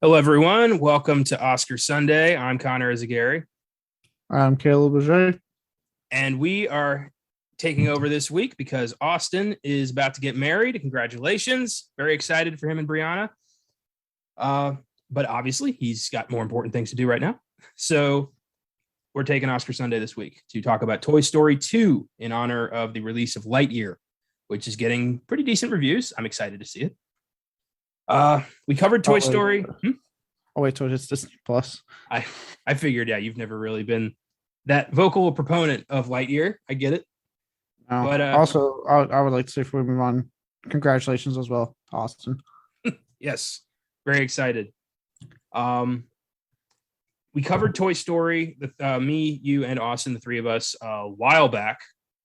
Hello, everyone. Welcome to Oscar Sunday. I'm Connor Eyzaguirre, I'm Caleb Boucher. and we are taking over this week because Austin is about to get married. Congratulations. Very excited for him and Brianna. But obviously, he's got more important things to do right now. So we're taking Oscar Sunday this week to talk about Toy Story 2 in honor of the release of Lightyear, which is getting pretty decent reviews. I'm excited to see it. We covered Toy Story. Oh, wait, so it's Disney Plus. I figured, yeah, you've never really been that vocal proponent of Lightyear. I get it. No. But also, I would like to say before we move on, congratulations as well, Austin. Yes, very excited. We covered Toy Story, me, you, and Austin, the three of us, a while back.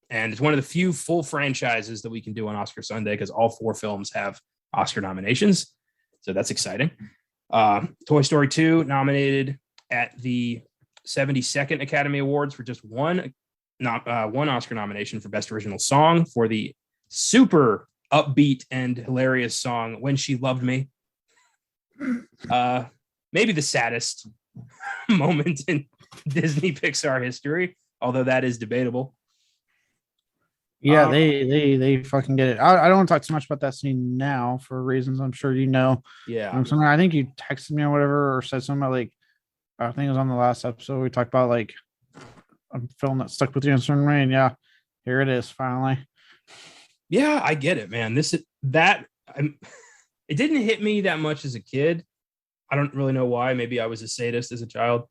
And it's one of the few full franchises that we can do on Oscar Sunday because all four films have Oscar nominations. So that's exciting. Toy Story 2 nominated at the 72nd Academy Awards for just one Oscar nomination for Best Original Song for the super upbeat and hilarious song When She Loved Me. Maybe the saddest moment in Disney Pixar history, although that is debatable. Yeah, they fucking get it. I don't want to talk too much about that scene now for reasons I'm sure you know. Yeah. I think you texted me or whatever, or said something about like, I think it was on the last episode. We talked about like a film that stuck with you in a certain way. And yeah, here it is finally. Yeah, I get it, man. It didn't hit me that much as a kid. I don't really know why. Maybe I was a sadist as a child,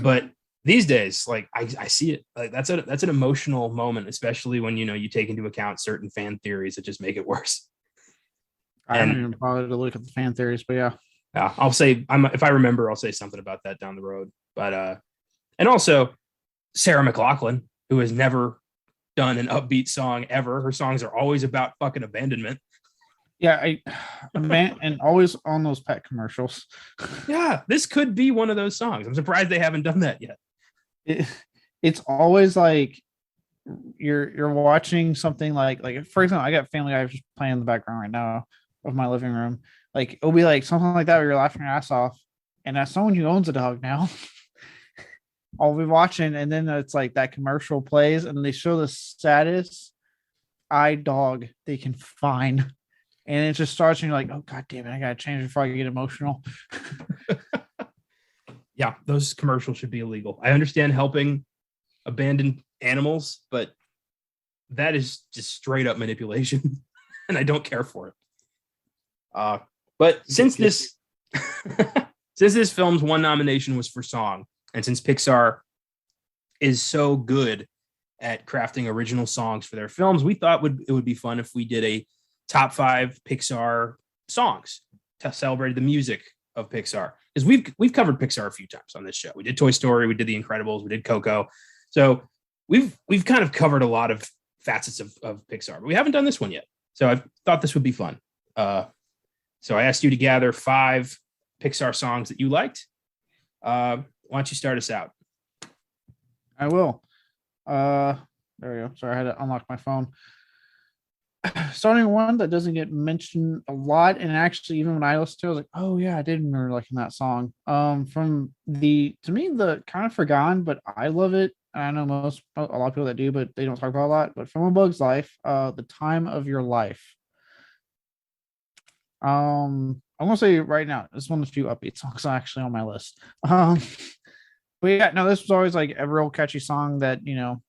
but these days, like I see it. Like that's an emotional moment, especially when you take into account certain fan theories that just make it worse. I haven't even bothered to look at the fan theories, but yeah. Yeah, I'll say if I remember, I'll say something about that down the road. But and also Sarah Mclaughlin, who has never done an upbeat song ever. Her songs are always about fucking abandonment. Yeah, and always on those pet commercials. Yeah, this could be one of those songs. I'm surprised they haven't done that yet. It's always like you're watching something like for example, I got Family Guy just playing in the background right now of my living room. Like it'll be like something like that where you're laughing your ass off, and as someone who owns a dog now, I'll be watching, and then it's like that commercial plays, and they show the saddest eyed dog they can find, and it just starts, and you're like, oh god damn it, I gotta change before I get emotional. Yeah, those commercials should be illegal. I understand helping abandoned animals, but that is just straight up manipulation, and I don't care for it. But since this film's one nomination was for song, and since Pixar is so good at crafting original songs for their films, we thought it would be fun if we did a top 5 Pixar songs to celebrate the music of Pixar. Because we've covered Pixar a few times on this show. We did Toy Story, we did The Incredibles, we did Coco. So we've kind of covered a lot of facets of Pixar, but we haven't done this one yet. So I thought this would be fun. So I asked you to gather 5 Pixar songs that you liked. Why don't you start us out? I will. There we go. Sorry, I had to unlock my phone. Starting one that doesn't get mentioned a lot, and actually, even when I listened to it, I was like, "Oh yeah, I did remember liking that song." From the kind of forgotten, but I love it. I know a lot of people that do, but they don't talk about it a lot. But from A Bug's Life, "The Time of Your Life." I'm gonna say right now, this is one of the few upbeat songs actually on my list. But yeah, no, this was always like a real catchy song that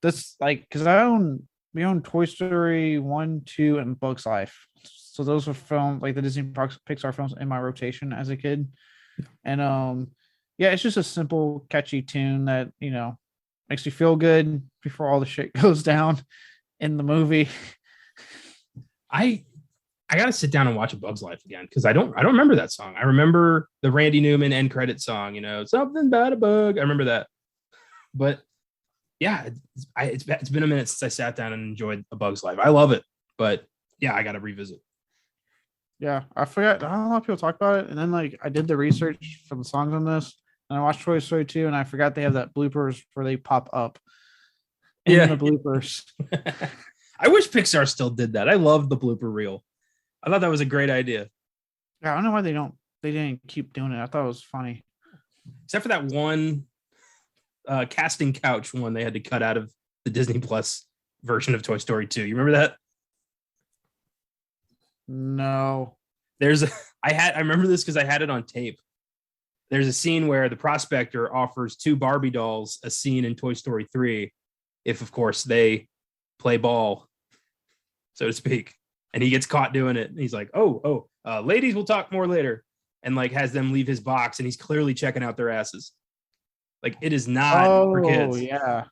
this like because we own Toy Story 1, 2, and Bug's Life. So those were films like the Disney Pixar films in my rotation as a kid. And yeah, it's just a simple, catchy tune that makes you feel good before all the shit goes down in the movie. I gotta sit down and watch A Bug's Life again because I don't remember that song. I remember the Randy Newman end credit song, something about a bug. I remember that, but yeah, it's been a minute since I sat down and enjoyed A Bug's Life. I love it, but yeah, I gotta revisit. Yeah, I forgot. I don't know a lot of people talk about it, and then like I did the research for the songs on this, and I watched Toy Story 2, and I forgot they have that bloopers where they pop up in the bloopers. I wish Pixar still did that. I loved the blooper reel. I thought that was a great idea. Yeah, I don't know why they don't they didn't keep doing it. I thought it was funny. Except for that one casting couch one they had to cut out of the Disney Plus version of Toy Story 2. You remember that? No. I remember this because I had it on tape. There's a scene where the prospector offers two Barbie dolls a scene in Toy Story 3 if, of course, they play ball, so to speak. And he gets caught doing it. And he's like, ladies, we'll talk more later. And like has them leave his box, and he's clearly checking out their asses. Like, it is not for kids. Oh, yeah.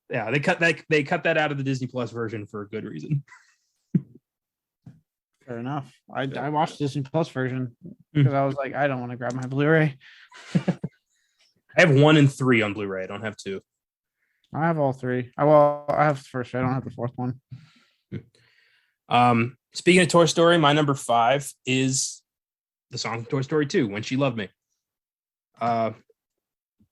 Yeah, they cut that out of the Disney Plus version for a good reason. Fair enough. I watched Disney Plus version because I was like, I don't want to grab my Blu-ray. I have 1 and 3 on Blu-ray. I don't have 2. I have all 3. I have the first. I don't have the 4th one. Speaking of Toy Story, my number 5 is the song Toy Story 2, When She Loved Me. And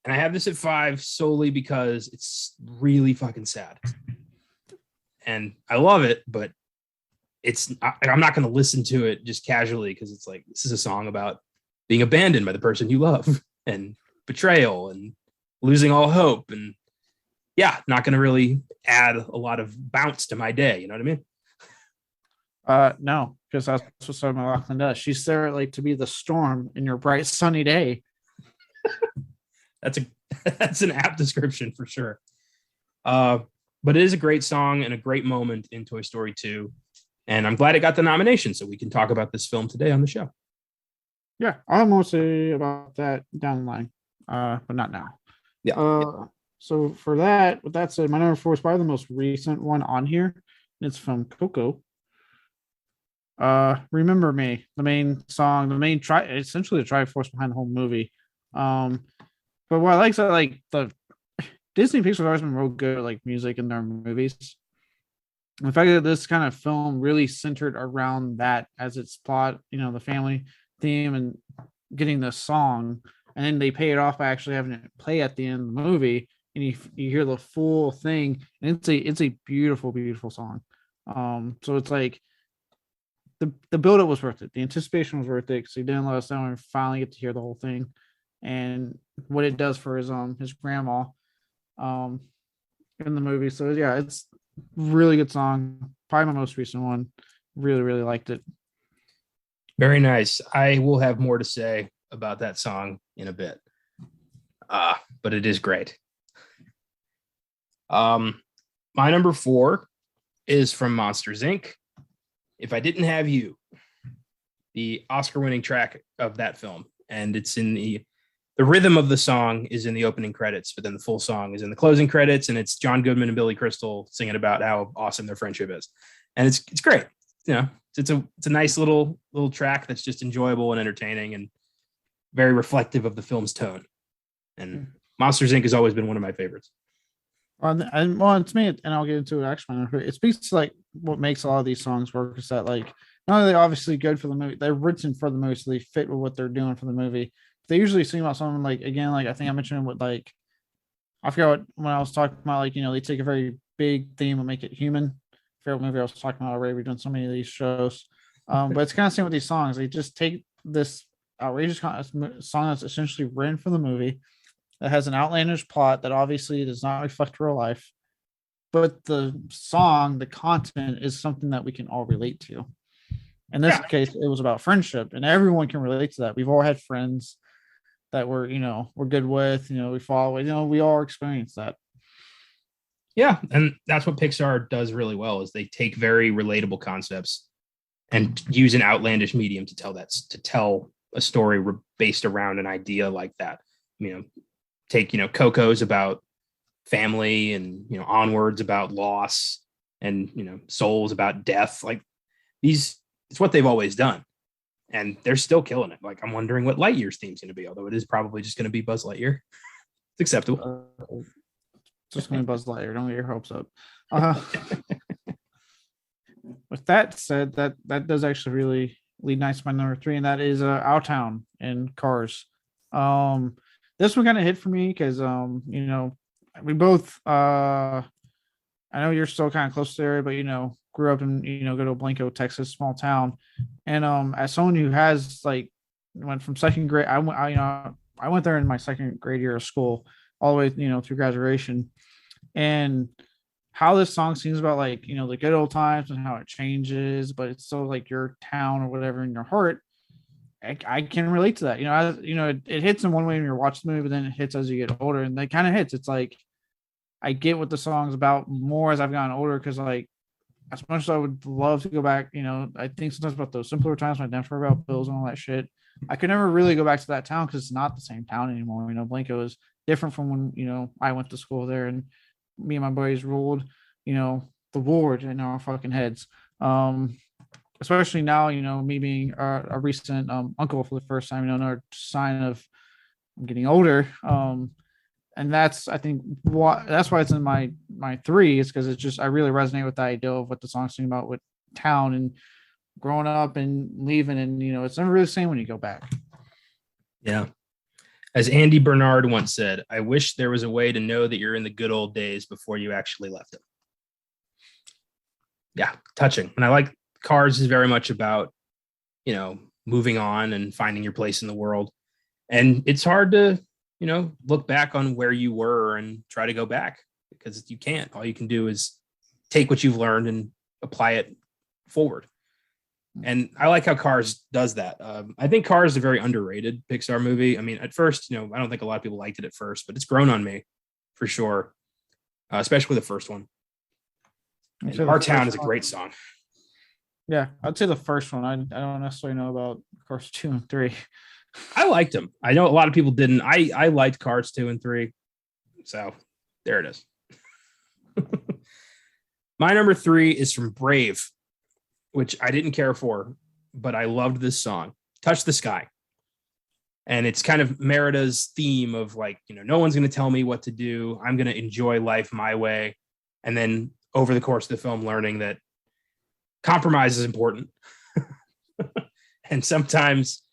I have this at 5 solely because it's really fucking sad. And I love it, but I'm not going to listen to it just casually because it's like, this is a song about being abandoned by the person you love and betrayal and losing all hope. And yeah, not going to really add a lot of bounce to my day. You know what I mean? No, because that's what Sarah Mclaughlin does. She's there like to be the storm in your bright sunny day. That's an apt description for sure. But it is a great song and a great moment in Toy Story 2. And I'm glad it got the nomination so we can talk about this film today on the show. Yeah, I'll have more to say about that down the line, but not now. Yeah. So for that, with that said, my number 4 is probably the most recent one on here. It's from Coco. Remember Me, the main song, essentially the driving force behind the whole movie. But what I like is that like the Disney Pixar has always been real good at like music in their movies. The fact that this kind of film really centered around that as its plot, the family theme and getting the song, and then they pay it off by actually having it play at the end of the movie, and you hear the full thing, and it's a beautiful, beautiful song. So it's like the build-up was worth it. The anticipation was worth it because he didn't let us know and finally get to hear the whole thing and what it does for his grandma in the movie. So yeah, it's really good song. Probably my most recent one. Really, really liked it. Very nice. I will have more to say about that song in a bit. But it is great. My number 4 is from Monsters, Inc. If I Didn't Have You, the Oscar-winning track of that film. And it's in the rhythm of the song is in the opening credits, but then the full song is in the closing credits, and it's John Goodman and Billy Crystal singing about how awesome their friendship is. And it's great. It's a nice little track that's just enjoyable and entertaining and very reflective of the film's tone. And Monsters, Inc. has always been one of my favorites. Well, to me, and I'll get into it actually. It speaks to like what makes a lot of these songs work is that like not only are they obviously good for the movie, they're written for the movie, so they fit with what they're doing for the movie. They usually sing about something like, again, like I think I mentioned with like, I forgot when I was talking about like, they take a very big theme and make it human. I forgot what movie I was talking about already. We've done so many of these shows. But it's kind of the same with these songs. They just take this outrageous song that's essentially written for the movie that has an outlandish plot that obviously does not reflect real life. But the song, the content is something that we can all relate to. In this case, it was about friendship, and everyone can relate to that. We've all had friends that we're good with, we follow, we all experience that. Yeah. And that's what Pixar does really well is they take very relatable concepts and use an outlandish medium to tell a story based around an idea like that. Take, Coco's about family and, Onwards about loss and, Souls about death. Like it's what they've always done. And they're still killing it. Like, I'm wondering what Lightyear's theme's going to be, although it is probably just going to be Buzz Lightyear. It's acceptable. Just going to be Buzz Lightyear. Don't get your hopes up. With that said, that does actually really lead nice to my number 3, and that is Our Town in Cars. This one kind of hit for me because, we both, I know you're still kind of close to the area, but, grew up in, go to Blanco, Texas, small town. And as someone who has like went from second grade, I went there in my second grade year of school, all the way through graduation, and how this song sings about like the good old times and how it changes, but it's still like your town or whatever in your heart. I can relate to that. It hits in one way when you're watching the movie, but then it hits as you get older, and that kind of hits. It's like I get what the song's about more as I've gotten older, because like as much as I would love to go back, I think sometimes about those simpler times when I never about bills and all that shit. I could never really go back to that town because it's not the same town anymore. Blanco is different from when I went to school there, and me and my buddies ruled the ward in our fucking heads. Especially now, me being a recent uncle for the first time, another sign of I'm getting older. And that's I think that's why it's in my three, is because it's just I really resonate with the idea of what the song's singing about with town and growing up and leaving, and it's never really the same when you go back. Yeah. As Andy Bernard once said, I wish there was a way to know that you're in the good old days before you actually left them. Yeah, touching. And I like Cars is very much about, moving on and finding your place in the world. And it's hard to, look back on where you were and try to go back, because you can't. All you can do is take what you've learned and apply it forward. And I like how Cars does that. I think Cars is a very underrated Pixar movie. I mean, at first, I don't think a lot of people liked it at first, but it's grown on me for sure, especially the first one. Our Town is a great song. Yeah, I'd say the first one. I don't necessarily know about Cars 2 and 3. I liked them. I know a lot of people didn't. I liked Cars 2 and 3. So there it is. My number 3 is from Brave, which I didn't care for, but I loved this song, Touch the Sky. And it's kind of Merida's theme of like, no one's going to tell me what to do. I'm going to enjoy life my way. And then over the course of the film, learning that compromise is important. And sometimes,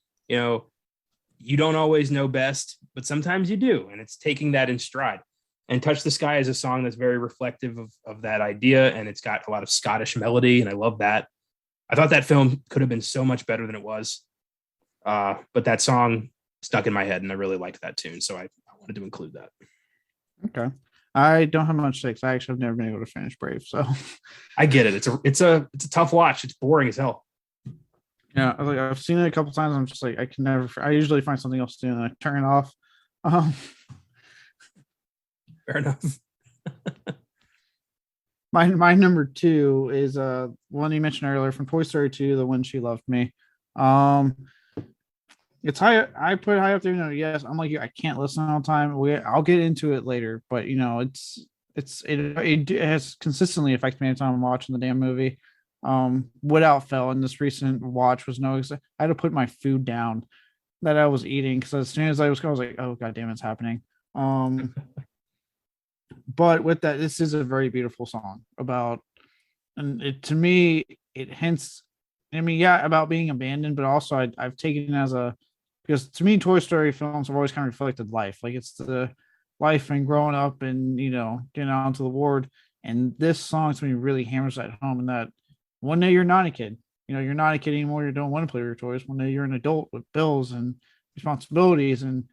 you don't always know best, but sometimes you do. And it's taking that in stride. And Touch the Sky is a song that's very reflective of that idea. And it's got a lot of Scottish melody. And I love that. I thought that film could have been so much better than it was. But that song stuck in my head and I really liked that tune. So I wanted to include that. Okay. I don't have much to say because I actually have never been able to finish Brave. So I get it. It's a tough watch. It's boring as hell. Yeah, I've seen it a couple times. I'm just like, I usually find something else to do and I turn it off. Fair enough. My number 2 is one you mentioned earlier from Toy Story 2, The When She Loved Me. It's high. I put it high up there. Yes, I'm like you. I can't listen all the time. I'll get into it later, but it has consistently affected me anytime I'm watching the damn movie. Without fail, in this recent watch was I had to put my food down that I was eating, because as soon as I was like, oh god damn, it's happening. But with that, this is a very beautiful song about, and to me, it hints. I mean, yeah, about being abandoned, but also I've taken it as because to me, Toy Story films have always kind of reflected life. Like it's the life and growing up and, getting out into the world. And this song to me really hammers that home, and that one day you're not a kid. You're not a kid anymore. You don't want to play with your toys. One day you're an adult with bills and responsibilities, and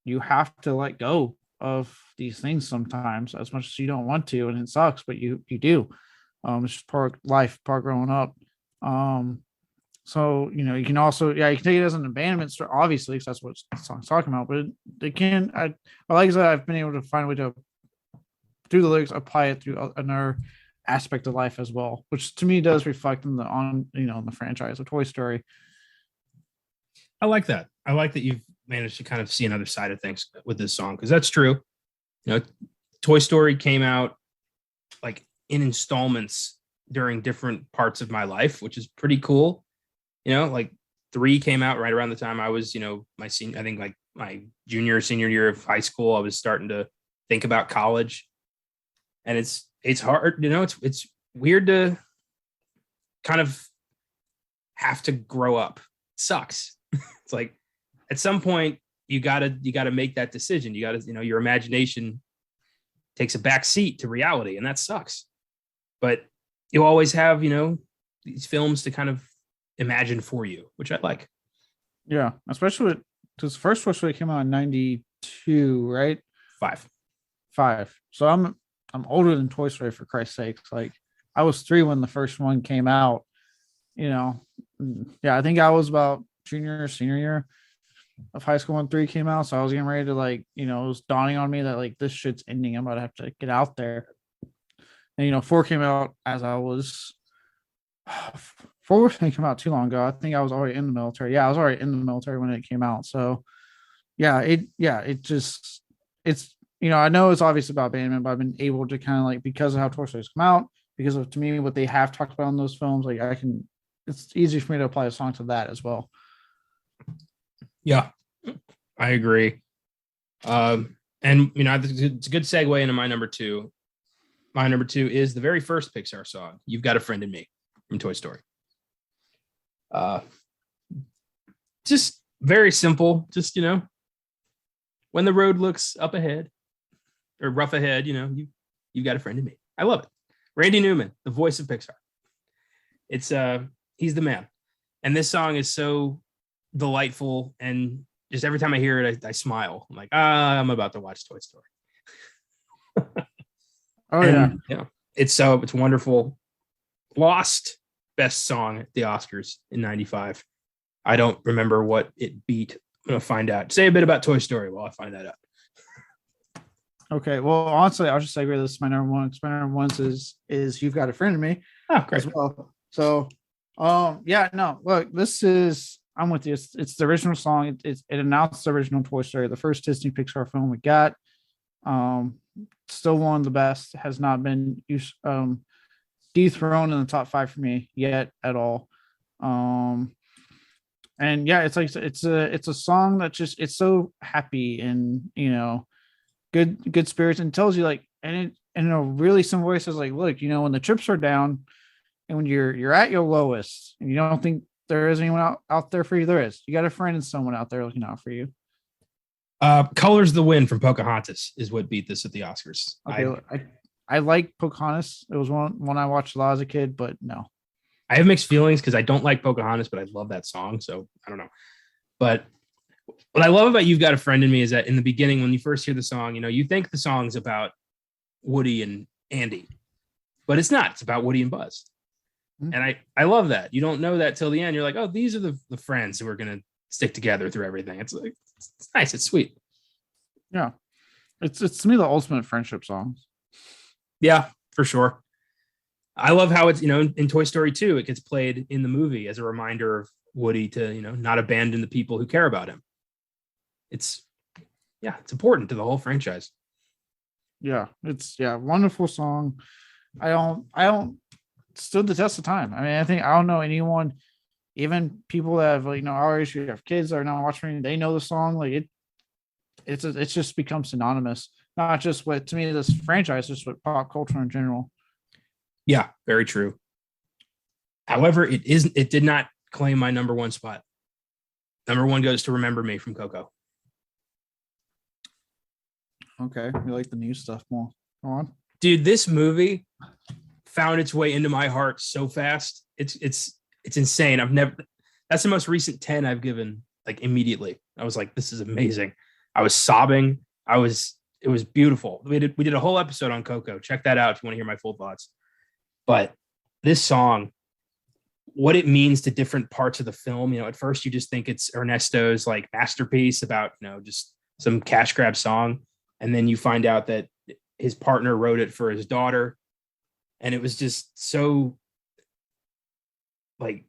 you have to let go of these things sometimes, as much as you don't want to, and it sucks, but you do. It's just part of life, part of growing up. So you can also, you can take it as an abandonment story, obviously, because that's what the song's talking about. But they can, I like I said, I've been able to find a way to, through the lyrics, apply it through another aspect of life as well, which to me does reflect in the franchise of Toy Story. I like that. I like that you've managed to kind of see another side of things with this song, because that's true. Toy Story came out like in installments during different parts of my life, which is pretty cool. Like 3 came out right around the time I was, I think like my senior year of high school. I was starting to think about college, and it's hard, it's weird to kind of have to grow up. It sucks. It's like at some point you gotta make that decision. You gotta, your imagination takes a back seat to reality, and that sucks. But you always have, these films to kind of imagined for you, which I like. Yeah, especially because first Toy Story came out in '92, right? 5. 5. So I'm older than Toy Story, for Christ's sakes. Like I was 3 when the first one came out. You know, yeah, I think I was about junior or senior year of high school when 3 came out. So I was getting ready to like, it was dawning on me that like this shit's ending. I'm about to have to get out there. And 4 came out as I was 4 didn't come out too long ago. I think I was already in the military. Yeah, I was already in the military when it came out. So it's I know it's obvious about abandonment, but I've been able to kind of like, because of how Toy Story's come out, because of, to me, what they have talked about in those films, like it's easy for me to apply a song to that as well. Yeah, I agree. And it's a good segue into my number 2. My number 2 is the very first Pixar song, "You've Got a Friend in Me" from Toy Story. Just very simple. Just, when the road looks up ahead or rough ahead, you've got a friend in me. I love it. Randy Newman, the voice of Pixar. It's he's the man. And this song is so delightful, and just every time I hear it, I smile. I'm like, I'm about to watch Toy Story. Oh, and, yeah. It's wonderful. Lost best song at the Oscars in '95. I don't remember what it beat. I'm gonna find out. Say a bit about Toy Story while I find that out. Okay. Well, honestly, I'll just say this is my number 1. My number 1 is "You've Got a Friend in Me" Great. as well. So, look, I'm with you. It's the original song. It announced the original Toy Story, the first Disney Pixar film we got. Still one of the best. Has not been dethroned in the top 5 for me yet at all. And yeah, it's like it's a song that just, it's so happy and good spirits, and tells you like, and it in a really simple way says like, look, when the chips are down and when you're at your lowest and you don't think there is anyone out there for you, there is. You got a friend and someone out there looking out for you. Colors the Wind from Pocahontas is what beat this at the Oscars. Okay, I like Pocahontas. It was one I watched a lot as a kid, but no. I have mixed feelings because I don't like Pocahontas, but I love that song. So I don't know. But what I love about "You've Got a Friend in Me" is that in the beginning, when you first hear the song, you think the song's about Woody and Andy, but it's not. It's about Woody and Buzz. Mm-hmm. And I love that. You don't know that till the end. You're like, oh, these are the friends who are going to stick together through everything. It's like, it's nice. It's sweet. Yeah. It's to me the ultimate friendship song. Yeah, for sure. I love how it's, in Toy Story 2, it gets played in the movie as a reminder of Woody to, not abandon the people who care about him. It's important to the whole franchise. Yeah, wonderful song. I don't stood the test of time. I mean, I don't know anyone, even people that have our age who have kids that are not watching, they know the song. Like it's just become synonymous, not just with, to me, this franchise, just with pop culture in general. Yeah, very true. However, it did not claim my number 1 spot. Number 1 goes to "Remember Me" from Coco. Okay, you like the new stuff more. Go on. Dude, this movie found its way into my heart so fast. It's insane. That's the most recent 10 I've given, like, immediately. I was like, this is amazing. I was sobbing. It was beautiful. We did a whole episode on Coco. Check that out if you want to hear my full thoughts. But this song, what it means to different parts of the film, at first you just think it's Ernesto's like masterpiece about, just some cash grab song. And then you find out that his partner wrote it for his daughter. And it was just so like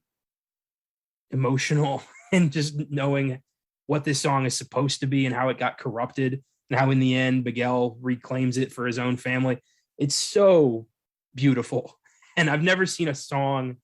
emotional, and just knowing what this song is supposed to be and how it got corrupted and how in the end Miguel reclaims it for his own family. It's so beautiful. And I've never seen a song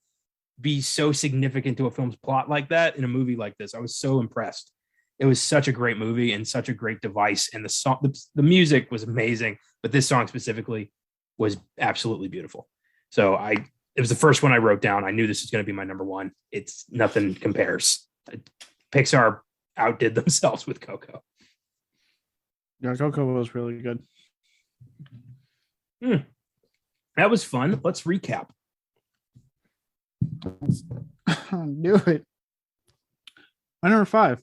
be so significant to a film's plot like that in a movie like this. I was so impressed. It was such a great movie and such a great device. And the music was amazing, but this song specifically was absolutely beautiful. So it was the first one I wrote down. I knew this was going to be my number 1. It's nothing compares. Pixar outdid themselves with Coco. Yeah, Coco was really good. That was fun. Let's recap. Do it. My number 5,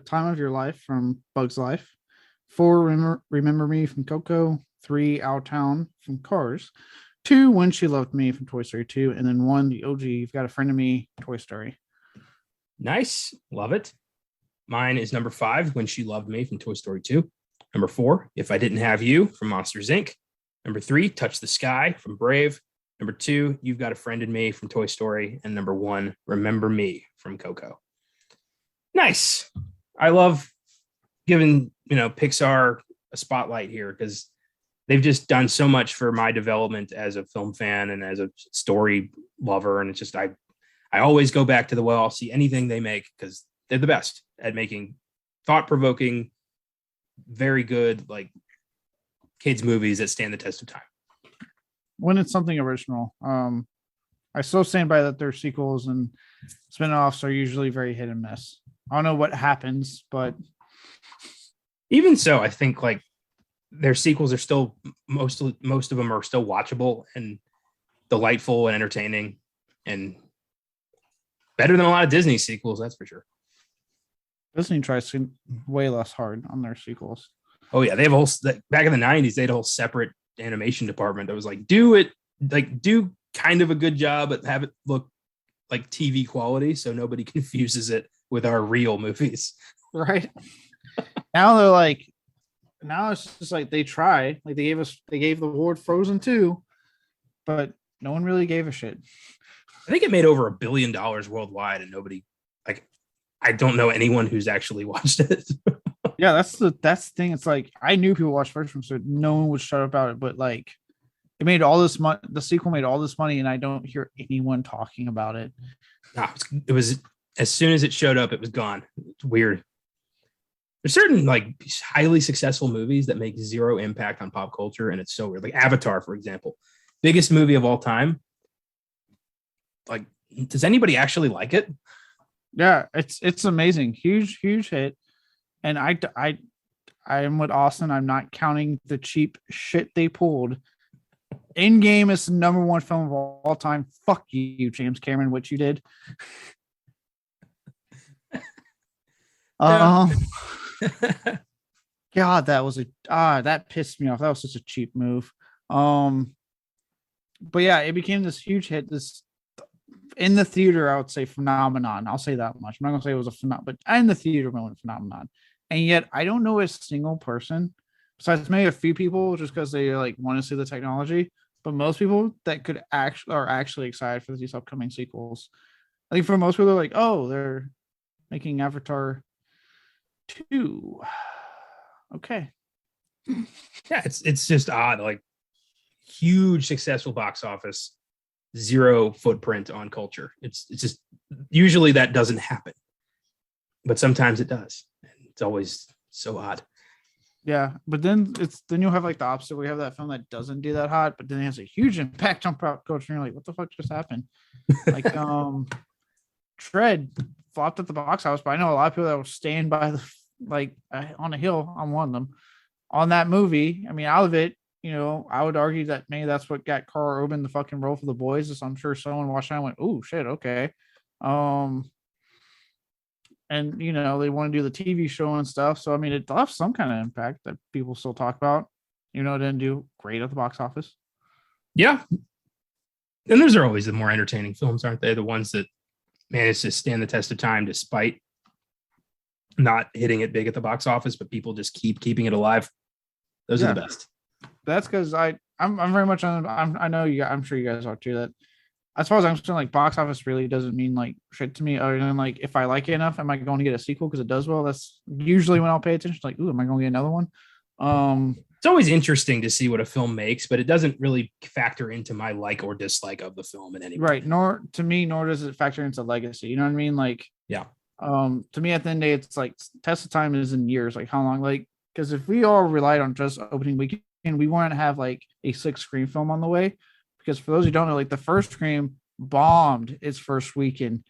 Time of Your Life from Bug's Life. 4, Remember Me from Coco. 3, Our Town from Cars. 2, When She Loved Me from Toy Story 2. And then 1, the OG, You've Got a Friend of Me, Toy Story. Nice. Love it. Mine is number 5, When She Loved Me from Toy Story 2. Number 4, If I Didn't Have You from Monsters, Inc. Number 3, Touch the Sky from Brave. Number 2, You've Got a Friend in Me from Toy Story. And number 1, Remember Me from Coco. Nice. I love giving, Pixar a spotlight here because they've just done so much for my development as a film fan and as a story lover. And it's just, I always go back to I'll see anything they make because they're the best at making thought-provoking, very good, like kids movies that stand the test of time. When it's something original. I still stand by that their sequels and spin-offs are usually very hit and miss. I don't know what happens, but even so, I think like their sequels are still most of them are still watchable and delightful and entertaining and better than a lot of Disney sequels, that's for sure. Disney tries to way less hard on their sequels. Oh yeah, they have a whole back in the 90s, they had a whole separate animation department that was like, do kind of a good job, but have it look like TV quality so nobody confuses it with our real movies. Right. Now they're like, now it's just like they try, like they gave the award Frozen 2, but no one really gave a shit. I think it made over $1 billion worldwide and nobody, like, I don't know anyone who's actually watched it. Yeah, that's the thing. It's like I knew people watched first one, so no one would shut up about it. But like, it made all this money. The sequel made all this money, and I don't hear anyone talking about it. No, it was as soon as it showed up, it was gone. It's weird. There's certain like highly successful movies that make zero impact on pop culture, and it's so weird. Like Avatar, for example, biggest movie of all time. Like, does anybody actually like it? Yeah, it's amazing, huge hit. And I am with Austin. I'm not counting the cheap shit they pulled. Endgame is the number 1 film of all time. Fuck you, James Cameron, what you did. God, that was that pissed me off. That was such a cheap move. But yeah, it became this huge hit. This in the theater, I would say phenomenon. I'll say that much. I'm not gonna say it was a phenomenon, but in the theater moment phenomenon. And yet I don't know a single person, besides maybe a few people, just because they like want to see the technology, but most people that could actually excited for these upcoming sequels. I think for most people, they're like, oh, they're making Avatar 2. Okay. Yeah, it's just odd. Like huge successful box office, zero footprint on culture. It's just usually that doesn't happen, but sometimes it does. It's always so odd. Yeah, but then you'll have like the opposite. We have that film that doesn't do that hot, but then it has a huge impact on pop culture. And you're like, what the fuck just happened? Like Shred flopped at the box office, but I know a lot of people that will stand by the on a hill. I'm one of them on that movie. I mean, out of it, I would argue that maybe that's what got Carl Urban the fucking role for The Boys. So I'm sure someone watched that and went, "Oh shit, okay." And they want to do the TV show and stuff. So I mean, it left some kind of impact that people still talk about. It didn't do great at the box office. Yeah, and those are always the more entertaining films, aren't they? The ones that manage to stand the test of time despite not hitting it big at the box office, but people just keeping it alive. Those are the best. That's because I'm very much on. I know you. I'm sure you guys are too. That as far as I'm concerned, like box office really doesn't mean like shit to me. Other than like if I like it enough, am I going to get a sequel because it does well? That's usually when I'll pay attention. Like, ooh, am I going to get another one? It's always interesting to see what a film makes, but it doesn't really factor into my like or dislike of the film in any way. Right. Nor does it factor into legacy. You know what I mean? Like, yeah. To me, at the end of the day, it's like test of time is in years. Like how long? Like because if we all relied on just opening weekend, we want to have like a 6 Scream film on the way. Because for those who don't know, like the first Scream bombed its first weekend.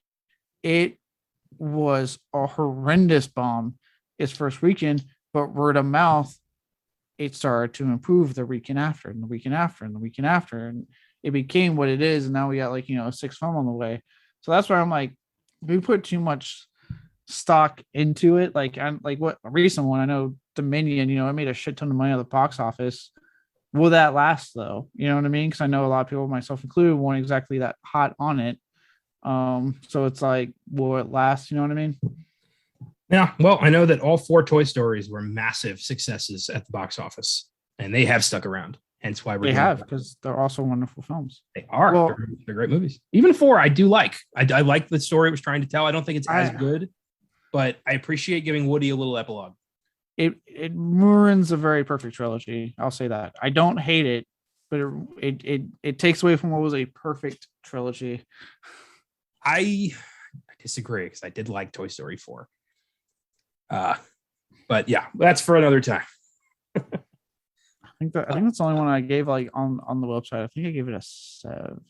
It was a horrendous bomb its first weekend, but word of mouth, it started to improve the weekend after and the weekend after and the weekend after. And it became what it is. And now we got like, a 6th film on the way. So that's why I'm like, we put too much stock into it. Like what a recent one, I know Dominion, it made a shit ton of money at the box office. Will that last though? You know what I mean? Because I know a lot of people, myself included, weren't exactly that hot on it. So it's like, will it last? You know what I mean? Yeah. Well, I know that all 4 Toy Stories were massive successes at the box office, and they have stuck around. Hence why they have, because they're also wonderful films. They are. Well, they're great movies. Even 4, I do like. I like the story it was trying to tell. I don't think it's as good, but I appreciate giving Woody a little epilogue. It ruins a very perfect trilogy. I'll say that. I don't hate it, but it takes away from what was a perfect trilogy. I disagree, because I did like Toy Story 4. But yeah, that's for another time. I think that's the only one I gave like on the website. I think I gave it a 7.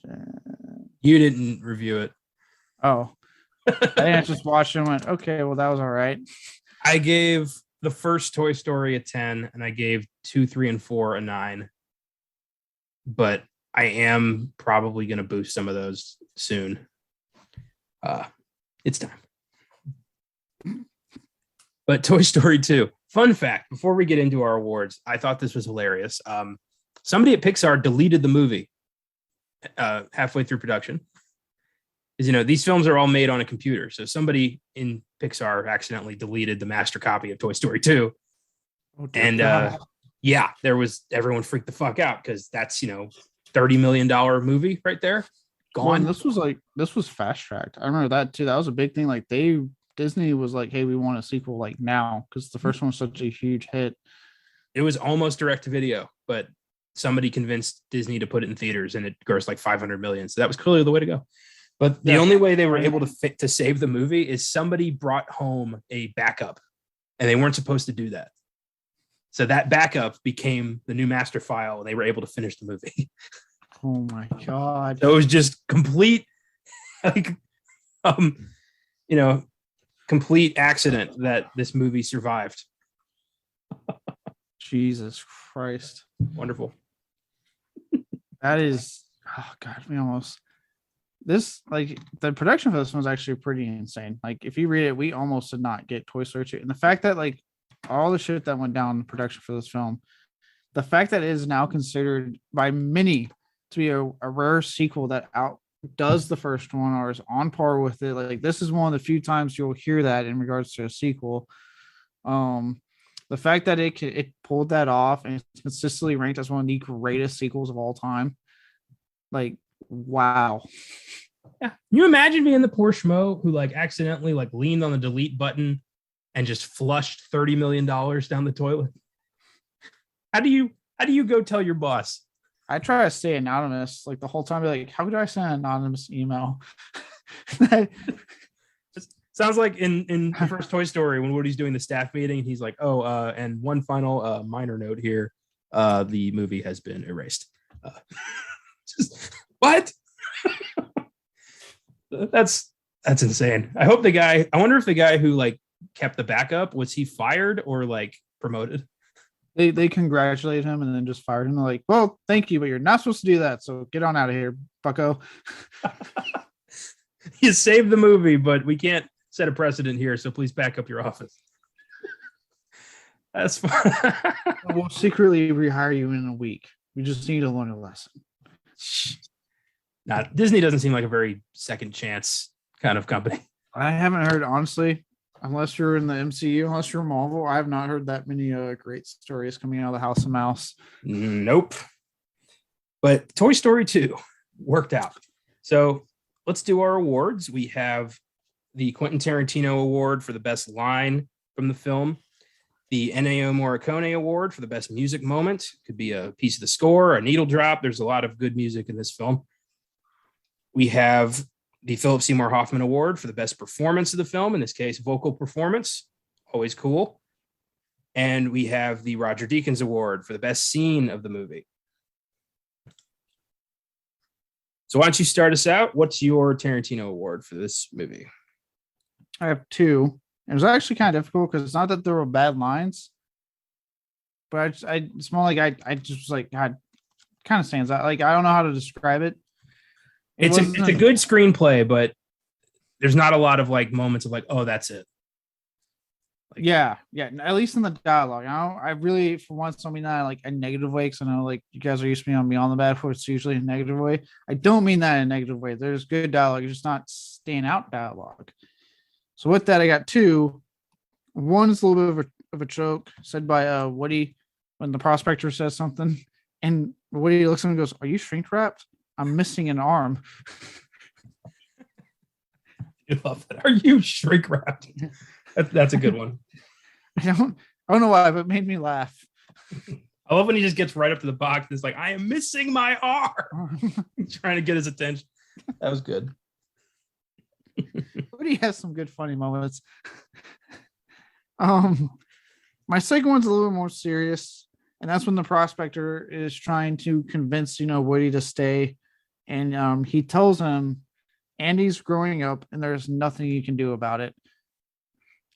You didn't review it. Oh, I think I just watched it and went, okay, well, that was all right. I gave the first Toy Story a 10, and I gave 2, 3, and 4 a 9. But I am probably going to boost some of those soon. It's time. But Toy Story 2. Fun fact, before we get into our awards, I thought this was hilarious. Somebody at Pixar deleted the movie halfway through production. Because, these films are all made on a computer. So somebody in Pixar accidentally deleted the master copy of Toy Story 2. Oh, and everyone freaked the fuck out, because that's, $30 million movie right there. Gone. Well, this was fast tracked. I remember that too. That was a big thing. Like Disney was like, hey, we want a sequel like now, because the first one was such a huge hit. It was almost direct to video, but somebody convinced Disney to put it in theaters, and it grossed like 500 million. So that was clearly the way to go. But the only way they were able to save the movie is somebody brought home a backup, and they weren't supposed to do that. So that backup became the new master file, and they were able to finish the movie. Oh my God. So it was just complete, complete accident that this movie survived. Jesus Christ. Wonderful. That is, oh God, the production for this one was actually pretty insane. Like, if you read it, we almost did not get Toy Story 2. And the fact that all the shit that went down in production for this film, the fact that it is now considered by many to be a rare sequel that outdoes the first one or is on par with it. Like, this is one of the few times you'll hear that in regards to a sequel. The fact that it pulled that off and it's consistently ranked as one of the greatest sequels of all time. Like, wow. Yeah. Can you imagine being the poor schmo who accidentally leaned on the delete button and just flushed $30 million down the toilet? How do you go tell your boss? I try to stay anonymous the whole time. Be like, how could I send an anonymous email? Sounds like in the first Toy Story when Woody's doing the staff meeting, he's like, and one final minor note here. The movie has been erased. What? That's insane. I wonder if the guy who kept the backup, was he fired or promoted? They congratulated him and then just fired him. They're like, well, thank you, but you're not supposed to do that. So get on out of here, bucko. You saved the movie, but we can't set a precedent here. So please back up your office. That's fine. We'll secretly rehire you in a week. We just need to learn a lesson. Disney doesn't seem like a very second chance kind of company. I haven't heard, honestly, unless you're in the MCU, unless you're Marvel, I have not heard that many great stories coming out of the House of Mouse. Nope. But Toy Story 2 worked out. So let's do our awards. We have the Quentin Tarantino Award for the best line from the film, the Ennio Morricone Award for the best music moment. Could be a piece of the score, a needle drop. There's a lot of good music in this film. We have the Philip Seymour Hoffman Award for the best performance of the film, in this case, vocal performance. Always cool. And we have the Roger Deakins Award for the best scene of the movie. So why don't you start us out? What's your Tarantino Award for this movie? I have 2. It was actually kind of difficult because it's not that there were bad lines, but it's more like I just was like, God, kind of stands out. I don't know how to describe it. It's a good screenplay, but there's not a lot of like moments of like, oh, that's it. Like, yeah. At least in the dialogue, I really, for once, don't mean that in like a negative way, because I know like you guys are used to me on Beyond the Bad, where it's usually a negative way. I don't mean that in a negative way. There's good dialogue, it's just not stand out dialogue. So with that, I got two. One's a little bit of a joke said by Woody when the prospector says something, and Woody looks at him and goes, "Are you shrink wrapped? I'm missing an arm." I love that. Are you shrink wrapped? That's a good one. I don't know why, but it made me laugh. I love when he just gets right up to the box and is like, "I am missing my arm," trying to get his attention. That was good. Woody has some good funny moments. My second one's a little more serious, and that's when the prospector is trying to convince Woody to stay, and he tells him Andy's growing up and there's nothing you can do about it.